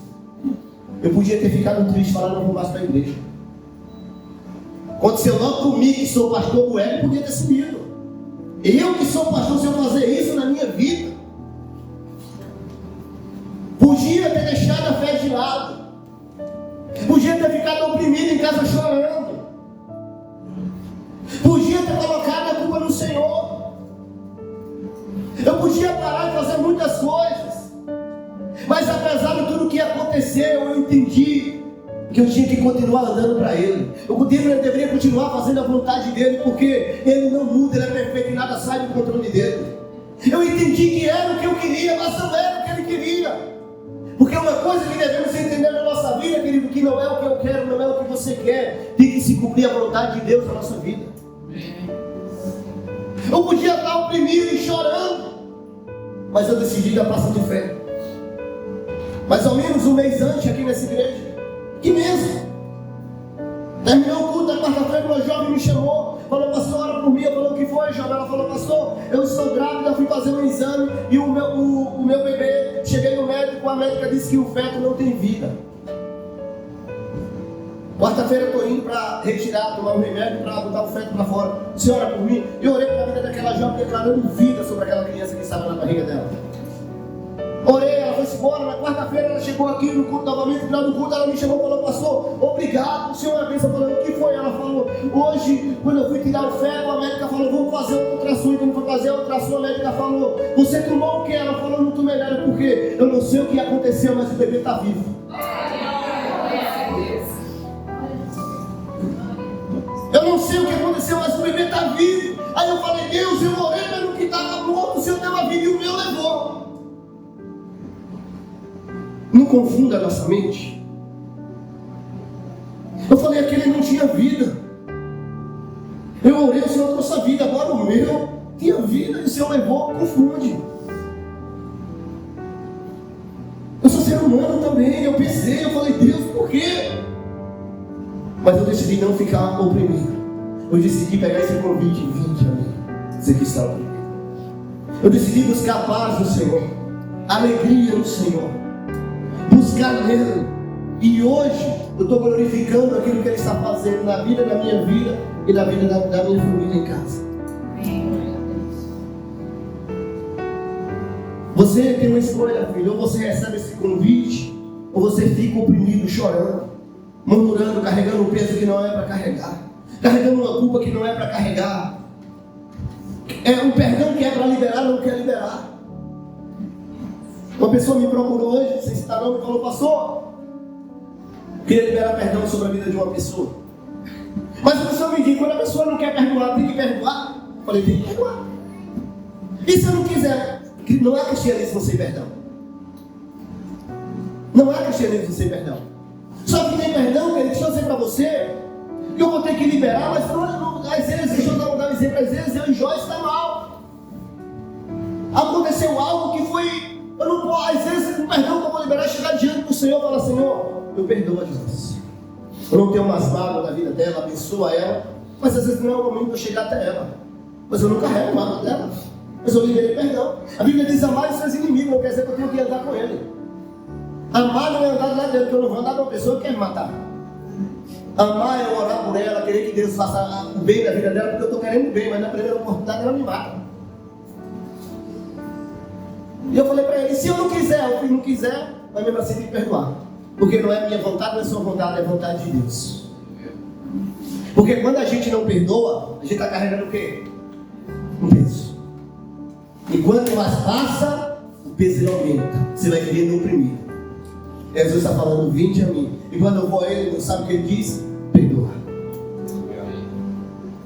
Eu podia ter ficado triste, falando não vou mais para a igreja. Aconteceu logo comigo, que sou pastor, o Hélio podia ter subido. Eu que sou pastor, se eu fazer isso na minha vida, podia ter deixado a fé de lado. Podia ter ficado oprimido em casa chorando. Podia ter colocado a culpa no Senhor. Eu podia parar de fazer muitas coisas. Mas apesar de tudo que aconteceu, eu entendi que eu tinha que continuar andando para Ele. Eu deveria continuar fazendo a vontade dEle, porque Ele não muda, Ele é perfeito e nada sai do controle dEle. Eu entendi que era o que eu queria, mas não era o que Ele queria. Porque uma coisa que devemos entender na nossa vida, querido, que não é o que eu quero, não é o que você quer, tem que se cumprir a vontade de Deus na nossa vida. Eu podia estar oprimido e chorando, mas eu decidi dar passo de fé. Mais ou menos um mês antes, aqui nessa igreja, que mesmo, terminou o culto da quarta-feira, uma jovem me chamou, falou, pastor, ora por mim. Eu falei, o que foi, jovem? Ela falou, pastor, eu estou grávida, fui fazer um exame e o meu bebê, cheguei no médico, a médica disse que o feto não tem vida. Quarta-feira eu estou indo para retirar, tomar um remédio para botar o feto para fora. Senhora, por mim, eu orei pela vida daquela jovem, declarando vida sobre aquela criança que estava na barriga dela. Orei, ela foi embora. Na quarta-feira ela chegou aqui no culto novamente. No final do culto ela me chamou e falou, pastor, obrigado. O senhor pensa falando, o que foi? Ela falou, hoje, quando eu fui tirar o feto, a médica falou, vamos fazer outra ultrassom. E quando foi fazer a ultrassom, a médica falou, você tomou o que? Ela falou, não tomei nada, porque eu não sei o que aconteceu, mas o bebê está vivo. Eu não sei o que aconteceu, mas o bebê está vivo. Aí eu falei, Deus, eu orei pelo que estava morto, o Senhor deu a vida e o meu levou. Não confunda a nossa mente. Eu falei, aquele não tinha vida. Eu orei, o Senhor trouxe a vida, agora o meu tinha vida e o Senhor levou, confunde. Eu sou ser humano também, eu pensei, eu falei, Deus, por quê? Mas eu decidi não ficar oprimido. Eu decidi pegar esse convite e vir a mim. Dizer que está oprimido. Eu decidi buscar a paz do Senhor, alegria no Senhor, buscar nele. E hoje eu estou glorificando aquilo que Ele está fazendo na vida da minha vida e na vida da minha família em casa. Você tem uma escolha, filho. Ou você recebe esse convite, ou você fica oprimido, chorando, murmurando, carregando um peso que não é para carregar, carregando uma culpa que não é para carregar. É um perdão que é para liberar, não quer liberar. Uma pessoa me procurou hoje, sem citar nome, e falou, pastor, queria liberar perdão sobre a vida de uma pessoa. Mas a pessoa me diz, quando a pessoa não quer perdoar, tem que perdoar. Eu falei, tem que perdoar. E se eu não quiser? Não é cristianismo sem perdão. Não é cristianismo sem perdão. Só que tem perdão, querido, deixa eu dizer para você, que eu vou ter que liberar, mas às vezes, deixa eu dar um exemplo, às vezes eu e Joyce está mal. Aconteceu algo que foi, eu não posso, às vezes o perdão que eu vou liberar é chegar diante do Senhor e falar, Senhor, eu perdoo a Joyce. Eu não tenho mais mágoa na vida dela, abençoa ela, mas às vezes não é o momento de eu chegar até ela. Mas eu não carrego mágoa dela, mas eu liberei perdão. A Bíblia diz, amar os seus inimigos, não quer dizer que eu tenho que andar com ele. Amar não é andar do lado dele, porque eu não vou andar com uma pessoa que quer me matar. Amar é orar por ela, querer que Deus faça o bem na vida dela, porque eu estou querendo o bem, mas na primeira oportunidade ela me mata. E eu falei para ele, se eu não quiser, o filho não quiser, mas mesmo assim tem que perdoar. Porque não é minha vontade, não é sua vontade, é a vontade de Deus. Porque quando a gente não perdoa, a gente está carregando o quê? Um peso. E quanto mais passa, o peso aumenta. Você vai querer oprimido. Jesus está falando, vinde a mim. E quando eu vou a ele, sabe o que ele diz? Perdoa.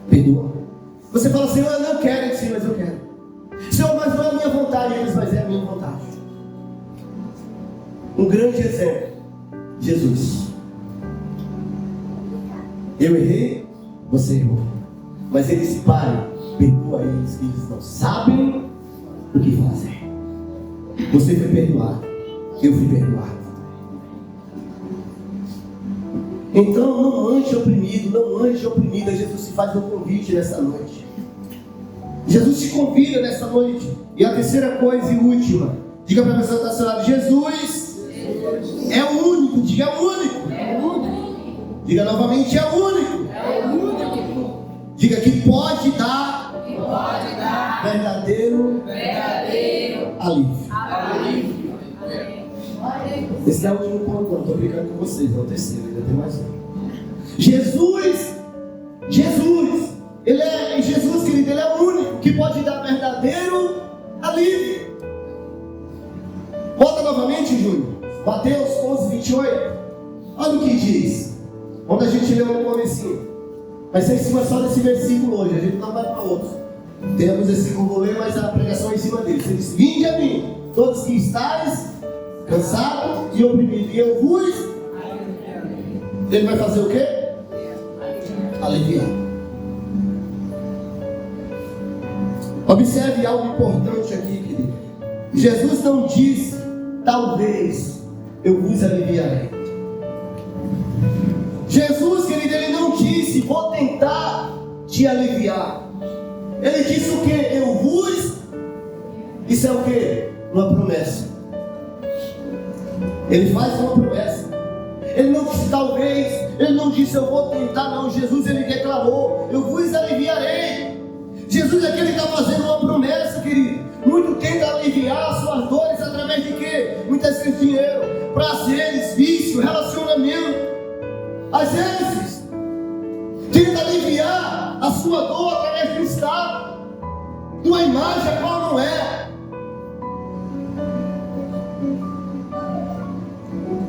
Perdoa. Você fala assim, eu não quero, sim, mas eu quero. Senhor, mas não é a minha vontade, ele diz, mas é a minha vontade. Um grande exemplo, Jesus. Eu errei, você errou. Mas ele disse, Pai, perdoa eles, que eles não sabem o que fazer. Você foi perdoado, eu fui perdoado. Então não ande oprimido, não ande oprimida. Jesus se faz um convite nessa noite. Jesus te convida nessa noite. E a terceira coisa e última, diga para a pessoa que está ao seu lado, Jesus é o único, diga é o único. É o único. Diga novamente, é o único. É o único. Diga que pode dar verdadeiro alívio. Esse é o último ponto, não estou brincando com vocês, é o terceiro, ainda tem mais um. Jesus, Jesus, querido, ele é o único que pode dar verdadeiro alívio. Volta novamente, Júnior, Mateus 11, 28, olha o que diz, quando a gente leu no comecinho, vai ser em cima só desse versículo hoje, a gente não vai para outro. Temos esse que eu vou ler, mas a pregação é em cima dele. Ele diz, vinde a mim, todos que estáis cansado e oprimido, e eu vos. Ele vai fazer o quê? Aliviar. Observe algo importante aqui, querido. Jesus não disse, talvez eu vos aliviarei. Jesus, querido, ele não disse, vou tentar te aliviar. Ele disse o quê? Eu vos. Isso é o quê? Uma promessa. Ele faz uma promessa. Ele não disse talvez, ele não disse eu vou tentar, não. Jesus, ele declarou, eu vos aliviarei. Jesus aqui, ele está fazendo uma promessa, querido. Muito tenta aliviar as suas dores através de quê? Muitas vezes dinheiro, prazeres, vício, relacionamento. Às vezes tenta aliviar a sua dor através do estado, de uma imagem a qual não é.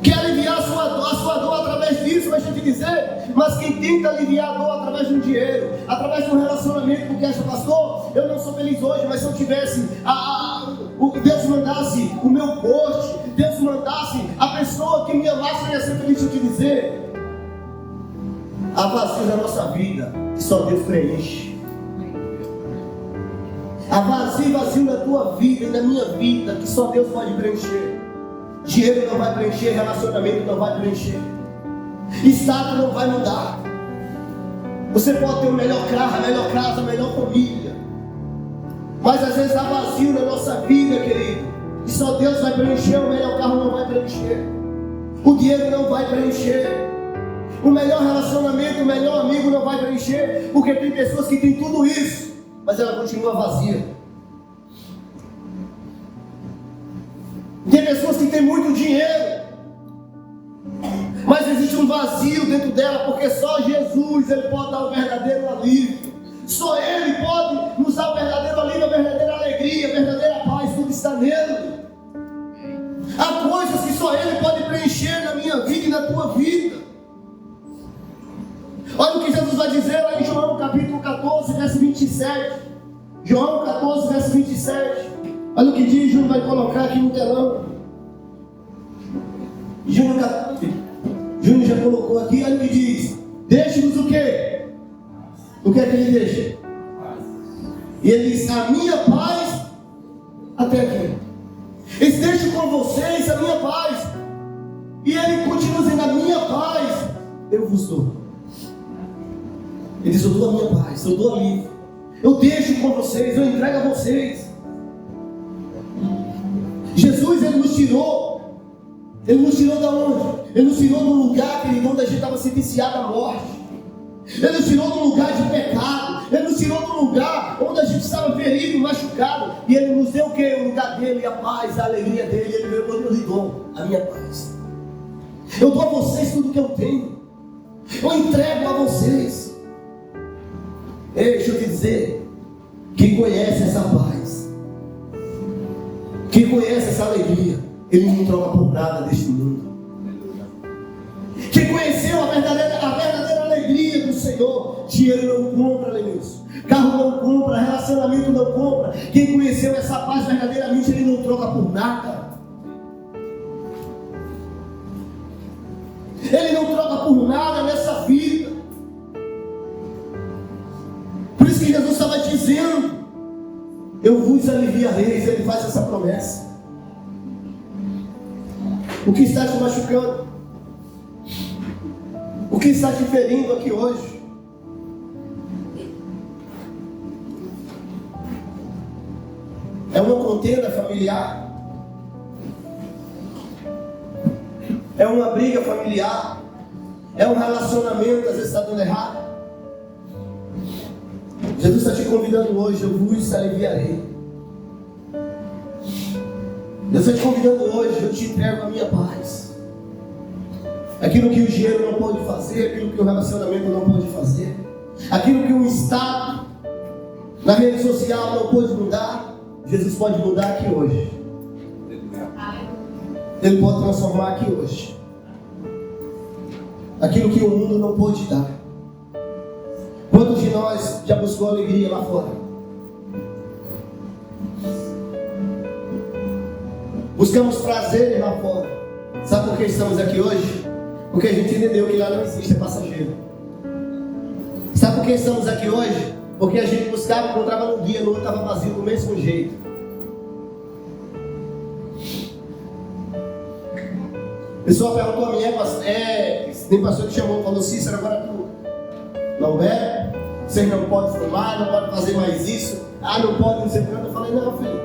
Quer aliviar a sua dor através disso, deixa eu te dizer. Mas quem tenta aliviar a dor através de um dinheiro, através de um relacionamento, porque acha, pastor, eu não sou feliz hoje, mas se eu tivesse, Deus mandasse o meu post, Deus mandasse a pessoa que me amasse, eu ia ser feliz. Deixa eu te dizer, há vazios na nossa vida que só Deus preenche. Há vazio na tua vida e na minha vida que só Deus pode preencher. Dinheiro não vai preencher, relacionamento não vai preencher, estado não vai mudar. Você pode ter o melhor carro, a melhor casa, a melhor família, mas às vezes há vazio na nossa vida, querido, e só Deus vai preencher. O melhor carro não vai preencher, o dinheiro não vai preencher, o melhor relacionamento, o melhor amigo não vai preencher, porque tem pessoas que têm tudo isso, mas ela continua vazia. Tem pessoas que têm muito dinheiro, mas existe um vazio dentro dela, porque só Jesus, ele pode dar o verdadeiro alívio. Só Ele pode nos dar o verdadeiro alívio, a verdadeira alegria, a verdadeira paz, tudo está nele. Há coisas que só Ele pode preencher na minha vida e na tua vida. Olha o que Jesus vai dizer lá em João capítulo 14, verso 27. João 14, verso 27. Olha o que diz, Júnior vai colocar aqui no telão. Júnior já colocou aqui, olha o que diz. Deixe-nos o quê? O que é que ele deixa? E ele diz, a minha paz até aqui. Ele diz, deixo com vocês a minha paz. E ele continua dizendo, a minha paz eu vos dou. Ele diz, eu dou a minha paz, eu dou alívio. Eu deixo com vocês, eu entrego a vocês. Jesus, ele nos tirou Ele nos tirou da onde? Ele nos tirou do lugar, querido, onde a gente estava se viciado à morte. Ele nos tirou do lugar de pecado. Ele nos tirou do lugar onde a gente estava ferido, machucado. E Ele nos deu o quê? O lugar dele, a paz, a alegria dele. Ele me deu a minha paz. Eu dou a vocês tudo que eu tenho. Eu entrego a vocês. Ei, deixa eu te dizer. Quem conhece essa paz, quem conhece essa alegria, ele não troca por nada deste mundo. Quem conheceu a verdadeira alegria do Senhor, dinheiro não compra, Lenilson. Carro não compra, relacionamento não compra. Quem conheceu essa paz verdadeiramente, ele não troca por nada. Ele não troca por nada nessa vida. Por isso que Jesus estava dizendo: eu vos aliviarei. Ele faz essa promessa. O que está te machucando? O que está te ferindo aqui hoje? É uma contenda familiar? É uma briga familiar? É um relacionamento, às vezes está dando errado? Jesus está te convidando hoje: eu vos aliviarei. Deus está te convidando hoje: eu te entrego a minha paz. Aquilo que o dinheiro não pode fazer, aquilo que o relacionamento não pode fazer, aquilo que o Estado, na rede social não pode mudar, Jesus pode mudar aqui hoje. Ele pode transformar aqui hoje. Aquilo que o mundo não pode dar. Quantos de nós já buscou alegria lá fora? Buscamos prazer lá fora. Sabe por que estamos aqui hoje? Porque a gente entendeu que lá não existe, é passageiro. Sabe por que estamos aqui hoje? Porque a gente buscava, encontrava num dia, no outro estava vazio do mesmo jeito. O pessoal perguntou a mim: tem pastor que chamou, falou: Cícero, agora tu não bebe, vocês não podem fumar, não podem fazer mais isso, não pode, não sei o que. Eu falei: não, filho,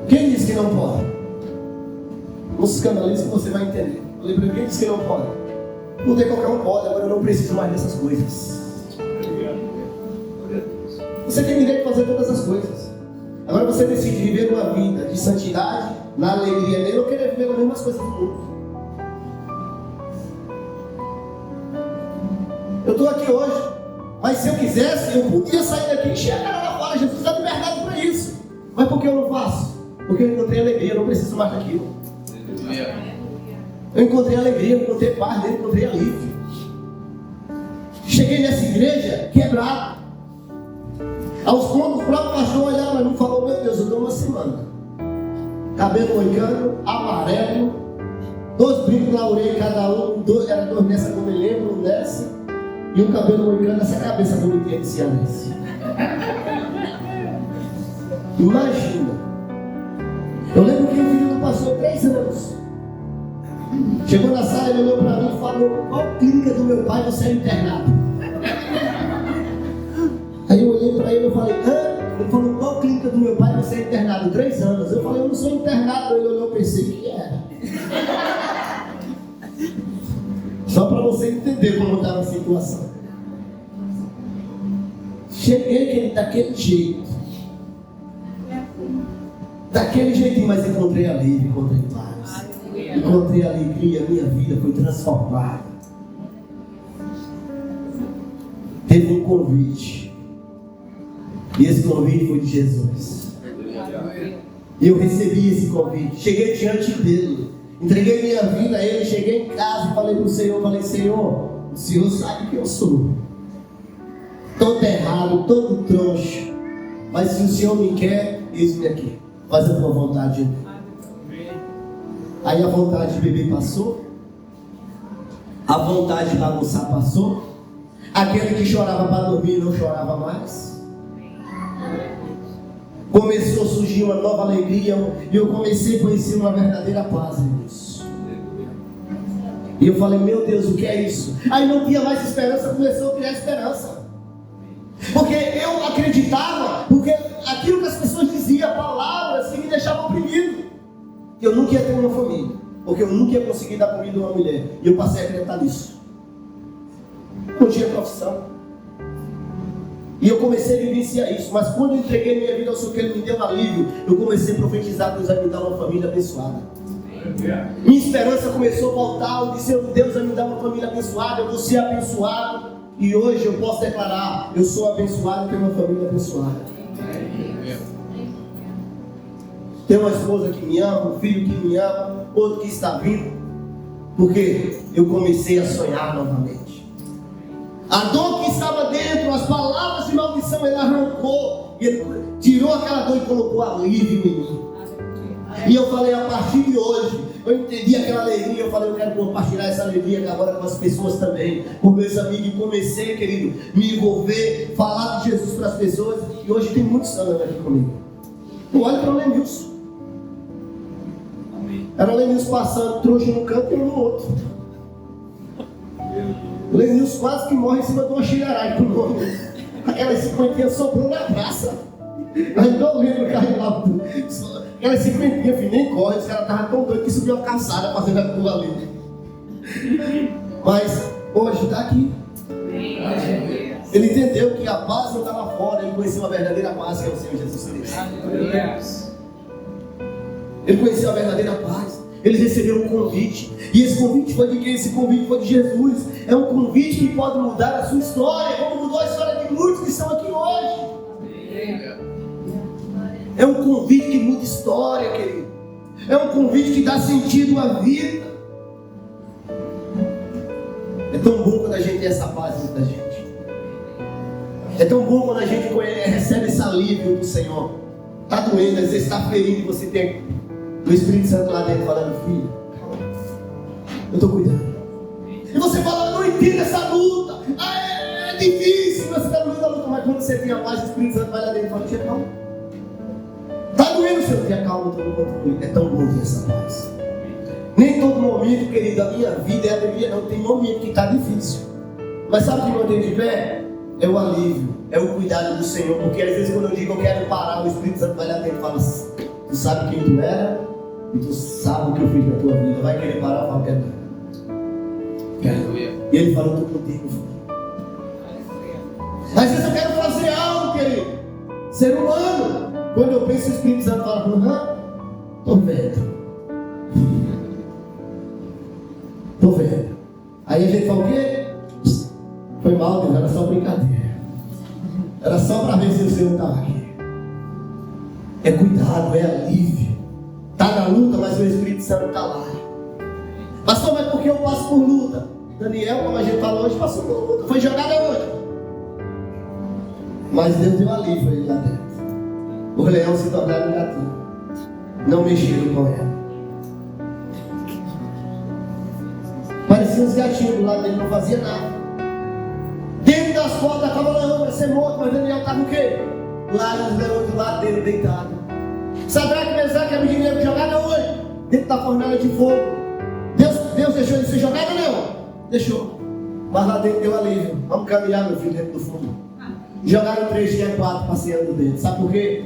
quem disse que não pode? Não se escandalize que você vai entender. Eu falei: quem disse que não pode? Não tem, qualquer um pode, agora eu não preciso mais dessas coisas. Você tem direito de fazer todas as coisas. Agora você decide viver uma vida de santidade, na alegria dele, ou querer viver as mesmas coisas do mundo. Eu estou aqui hoje, mas se eu quisesse, eu podia sair daqui e chegar lá fora. Jesus dá liberdade para isso. Mas por que eu não faço? Porque eu encontrei alegria, eu não preciso mais daquilo. Eu encontrei alegria, eu encontrei paz, eu encontrei alívio. Cheguei nessa igreja quebrado. Aos pontos, o próprio pastor olhava para mim e falou: meu Deus, eu dou uma semana. Cabelo moicano, amarelo, 2 brincos na orelha cada um, era 2 nessa como eu lembro, um dessa, e um cabelo moicano nessa cabeça bonitinha de cearense. Imagina. Eu lembro que o filho do pastor, 3 anos, chegou na sala, ele olhou para mim e falou: qual clínica do meu pai você é internado? Aí eu olhei para ele e falei: ele falou: qual clínica do meu pai você é internado? 3 anos. Eu falei: eu não sou internado. Ele olhou e pensei que era. Só para você entender como estava a situação. Cheguei daquele jeito. Daquele jeitinho, mas encontrei alívio, encontrei paz. Encontrei alegria, minha vida foi transformada. Teve um convite. E esse convite foi de Jesus. E eu recebi esse convite. Cheguei diante dele. Entreguei minha vida a ele. Cheguei em casa e falei para o Senhor: Senhor, o Senhor sabe que eu sou. Todo errado, todo troncho. Mas se o Senhor me quer, eis-me aqui. Faz a tua vontade. Aí a vontade de beber passou. A vontade de bagunçar passou. Aquele que chorava para dormir não chorava mais. Começou a surgir uma nova alegria. E eu comecei a conhecer uma verdadeira paz em Deus. E eu falei: meu Deus, o que é isso? Aí não tinha mais esperança, começou a criar esperança. Porque eu acreditava, porque aquilo que as pessoas diziam, palavras que me deixavam oprimido, que eu nunca ia ter uma família. porque eu nunca ia conseguir dar comida a uma mulher. E eu passei a acreditar nisso. Não tinha profissão. E eu comecei a vivenciar isso. Mas quando eu entreguei minha vida ao Senhor, que Ele me deu um alívio, eu comecei a profetizar que Deus vai me dar uma família abençoada. Minha esperança começou a voltar. Eu disse: Deus vai me dar uma família abençoada, eu vou ser abençoado. E hoje eu posso declarar: eu sou abençoado e tenho uma família abençoada. Tenho uma esposa que me ama, um filho que me ama, outro que está vindo. Porque eu comecei a sonhar novamente. A dor que estava dentro, as palavras de maldição, Ele arrancou. Ele tirou aquela dor e colocou alívio em mim. E eu falei: a partir de hoje, eu entendi aquela alegria. Eu falei: eu quero compartilhar essa alegria agora com as pessoas também, com meus amigos. E comecei, querido, me envolver, falar de Jesus para as pessoas. E hoje tem muitos anos aqui comigo. Eu olho para o Lenilson. Era o Lenilson passando, trouxe num canto e eu no outro. O Lenilson quase que morre em cima de uma xilharagem do nome. Aquela 50 sobrou na praça. Ainda eu lembro o carro lá. Aquela 50, filho, nem corre. Os caras estavam tão doidos que subiu a calçada fazendo aquilo ali. Mas hoje está aqui. Ele entendeu que a paz não está lá fora. Ele conheceu a verdadeira paz, que é o Senhor Jesus Cristo. Ele conheceu a verdadeira paz. Ele recebeu um convite. E esse convite foi de quem? Esse convite foi de Jesus. É um convite que pode mudar a sua história, como mudou a história de muitos que estão aqui hoje. É um convite que muda história, querido. É um convite que dá sentido à vida. É tão bom quando a gente tem essa paz dentro da gente. É tão bom quando a gente recebe esse alívio do Senhor. Está doendo, às vezes está ferido e você tem o Espírito Santo lá dentro falando: filho, eu estou cuidando. E você fala: eu não entendo essa luta. É difícil, você está no meio da luta. Mas quando você tem a paz, o Espírito Santo vai lá dentro e fala: tinha calma. Está doendo, você não tinha calma, é tão bom ter essa paz. Nem todo momento, querido, a minha vida é alegria, não. Tem momento que está difícil. Mas sabe o que me mantém de pé? É o alívio, é o cuidado do Senhor. Porque às vezes quando eu digo eu quero parar, o Espírito Santo vai lá dentro e fala: tu sabe quem tu era e tu sabe o que eu fiz na tua vida. Vai querer parar? Fala: quero. E Ele falou: estou contigo. Às vezes eu quero fazer algo, querido, ser humano. Quando eu penso, o Espírito Santo fala: estou vendo. Estou vendo. Aí a gente fala: o quê? Foi mal, Deus, era só brincadeira. Era só para ver se o Senhor estava aqui. É cuidado, é alívio. Está na luta, mas o Espírito Santo está lá. Pastor, mas por que eu passo por luta? Daniel, como a gente falou hoje, passou por luta. Foi jogada hoje. Mas Deus deu alívio a ele lá dentro. O leão se tornaram um gatinho. Não mexeram com ela. Pareciam uns gatinhos do lado dele, não fazia nada. Dentro das portas estava o leão para ser morto, mas Daniel estava o quê? Lá nos leões do lado dele, deitado. Sadraque, Mesaque e Abednego jogaram hoje, dentro da fornalha de fogo. Deus deixou ele ser jogado ou não? Deixou. Mas lá dentro deu alívio. Vamos caminhar, meu filho, dentro do fogo. Jogaram 3 dias, 4 passeando dentro. Sabe por quê?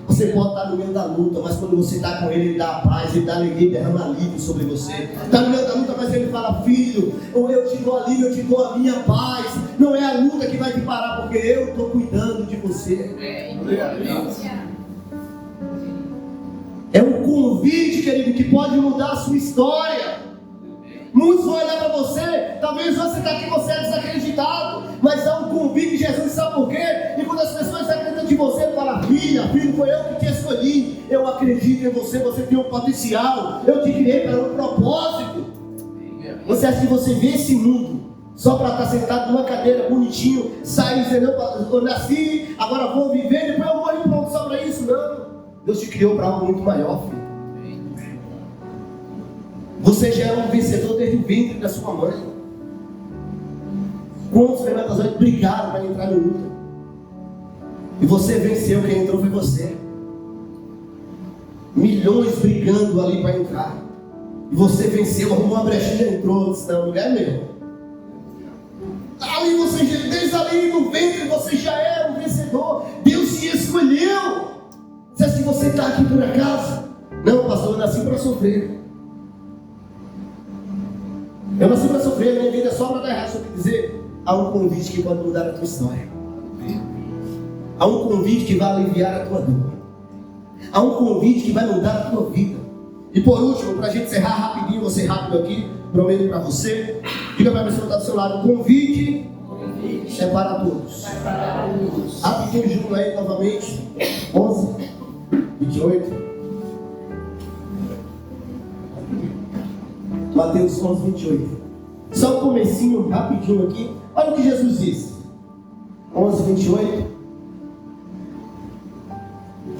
Você pode estar no meio da luta, mas quando você está com Ele, Ele dá a paz, Ele dá alegria, derrama alívio sobre você. Está no meio da luta, mas Ele fala: filho, eu te dou alívio, eu te dou a minha paz. Não é a luta que vai te parar, porque eu estou cuidando de você. É um convite, querido, que pode mudar a sua história. Muitos vão olhar para você, talvez você está aqui, você é desacreditado, mas há um convite de Jesus, sabe por quê? E quando as pessoas acreditam de você, ele fala: filho, foi eu que te escolhi, eu acredito em você, você tem um potencial, eu te criei para um propósito. Você acha que você vê esse mundo só para estar sentado numa cadeira bonitinho, sair dizendo: eu nasci, agora vou viver, depois eu morro e pronto, só para isso? Não, Deus te criou para algo muito maior, filho. Você já é um vencedor desde o ventre da sua mãe. Quantos espermatozoides brigaram para entrar no útero? E você venceu, quem entrou foi você. Milhões brigando ali para entrar. E você venceu, arrumou uma brechinha, entrou, disse: não, lugar é meu. Ali você, desde ali no ventre, você já era um vencedor. Deus te escolheu. Você acha que você está aqui por acaso? Não, pastor, eu nasci para sofrer. Eu nasci para sofrer, minha vida é só para dar errado. Só te dizer, há um convite que pode mudar a tua história. Há um convite que vai aliviar a tua dor. Há um convite que vai mudar a tua vida. E por último, para a gente encerrar rapidinho, vou ser rápido aqui, prometo para você. Diga para a pessoa que está do seu lado, o convite é para todos. Rapidinho junto aí novamente. 11, 28. Mateus 11, 28. Só um comecinho rapidinho aqui. Olha o que Jesus disse. 11, 28.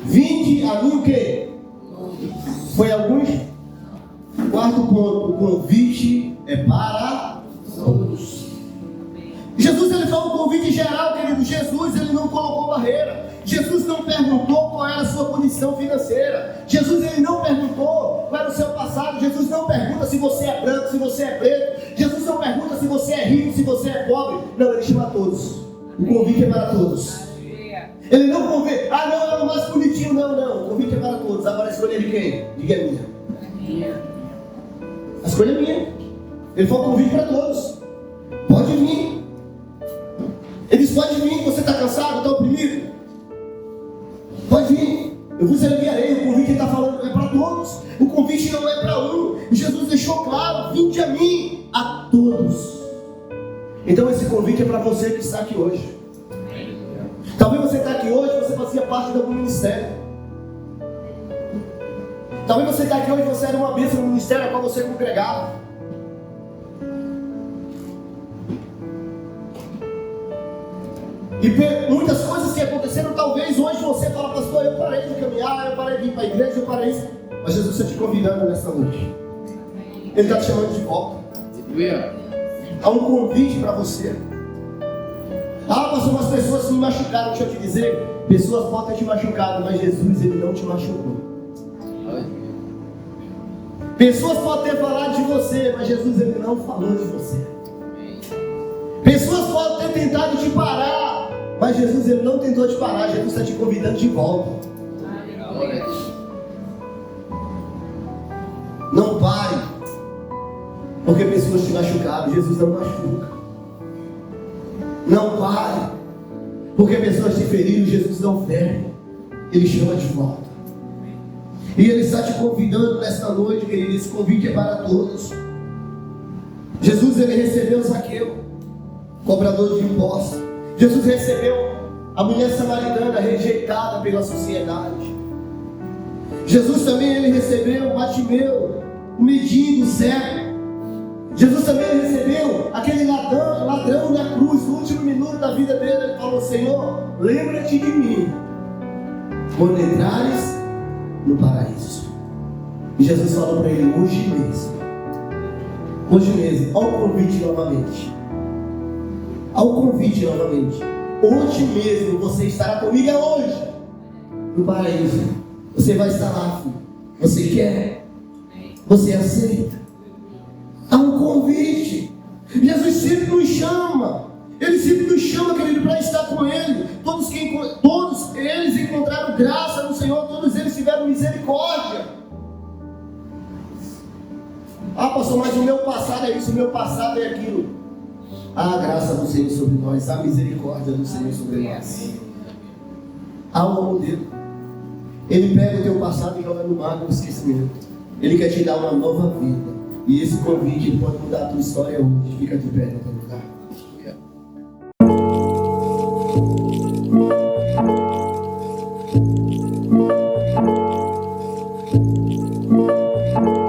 Vinde a mim o quê? Foi alguns? Quarto ponto. O convite é para todos. Jesus, ele fala um convite geral, querido. Jesus, ele não colocou barreira. Jesus não perguntou qual era a sua condição financeira. Jesus, ele não perguntou qual era o seu passado. Jesus não pergunta se você é branco, se você é preto. Jesus não pergunta se você é rico, se você é pobre. Não, ele chama a todos. O convite é para todos. Ele não convida, não, é o mais bonitinho. Não, o convite é para todos. Agora a escolha é de quem? Diga, é minha. A escolha é minha. Ele falou convite para todos. Pode vir. Ele diz, pode vir. Você está cansado, está oprimido? Pode vir. Eu vos aliviarei. O convite que ele está falando é para todos. O convite não é para um. Jesus deixou claro, vinde a mim, a todos. Então esse convite é para você que está aqui hoje. Talvez você está aqui hoje, você fazia parte de algum ministério. Talvez você está aqui hoje, você era uma bênção no ministério a qual você congregava. E muitas coisas que aconteceram, talvez hoje você fala, pastor, eu parei de caminhar, eu parei de ir para a igreja, eu parei isso. Mas Jesus está te convidando nessa noite. Ele está te chamando de volta. Há um convite para você. Pastor, umas pessoas me machucaram. Deixa eu te dizer, pessoas podem ter te machucado, mas Jesus, ele não te machucou. Pessoas podem ter falado de você, mas Jesus, ele não falou de você. Pessoas podem ter tentado te parar, mas Jesus, ele não tentou te parar. Jesus está te convidando de volta. Não pare, porque pessoas te machucaram. Jesus não machuca. Não pare, porque pessoas te feriram. Jesus não fere, ele chama de volta. E ele está te convidando nesta noite, querido. Esse convite é para todos. Jesus, ele recebeu Zaqueu, cobrador de impostos. Jesus recebeu a mulher samaritana, rejeitada pela sociedade. Jesus também, ele recebeu Bartimeu, o mendigo, cego. Jesus também recebeu aquele ladrão na cruz. No último minuto da vida dele, ele falou, Senhor, lembra-te de mim quando entrares no paraíso. E Jesus falou para ele, hoje mesmo, ao convite novamente. Hoje mesmo você estará comigo, é hoje, no paraíso. Você vai estar lá, filho. Você quer? Você aceita? Há um convite. Jesus sempre nos chama. Ele sempre nos chama, querido, para estar com Ele. Todos eles encontraram graça no Senhor. Todos eles tiveram misericórdia. Pastor, mas o meu passado é isso, o meu passado é aquilo. A graça do Senhor sobre nós, a misericórdia do Senhor sobre nós. Há um modelo. Ele pega o teu passado e joga no mar do esquecimento. Ele quer te dar uma nova vida. E esse convite, ele pode mudar a tua história hoje. Fica de pé no teu lugar.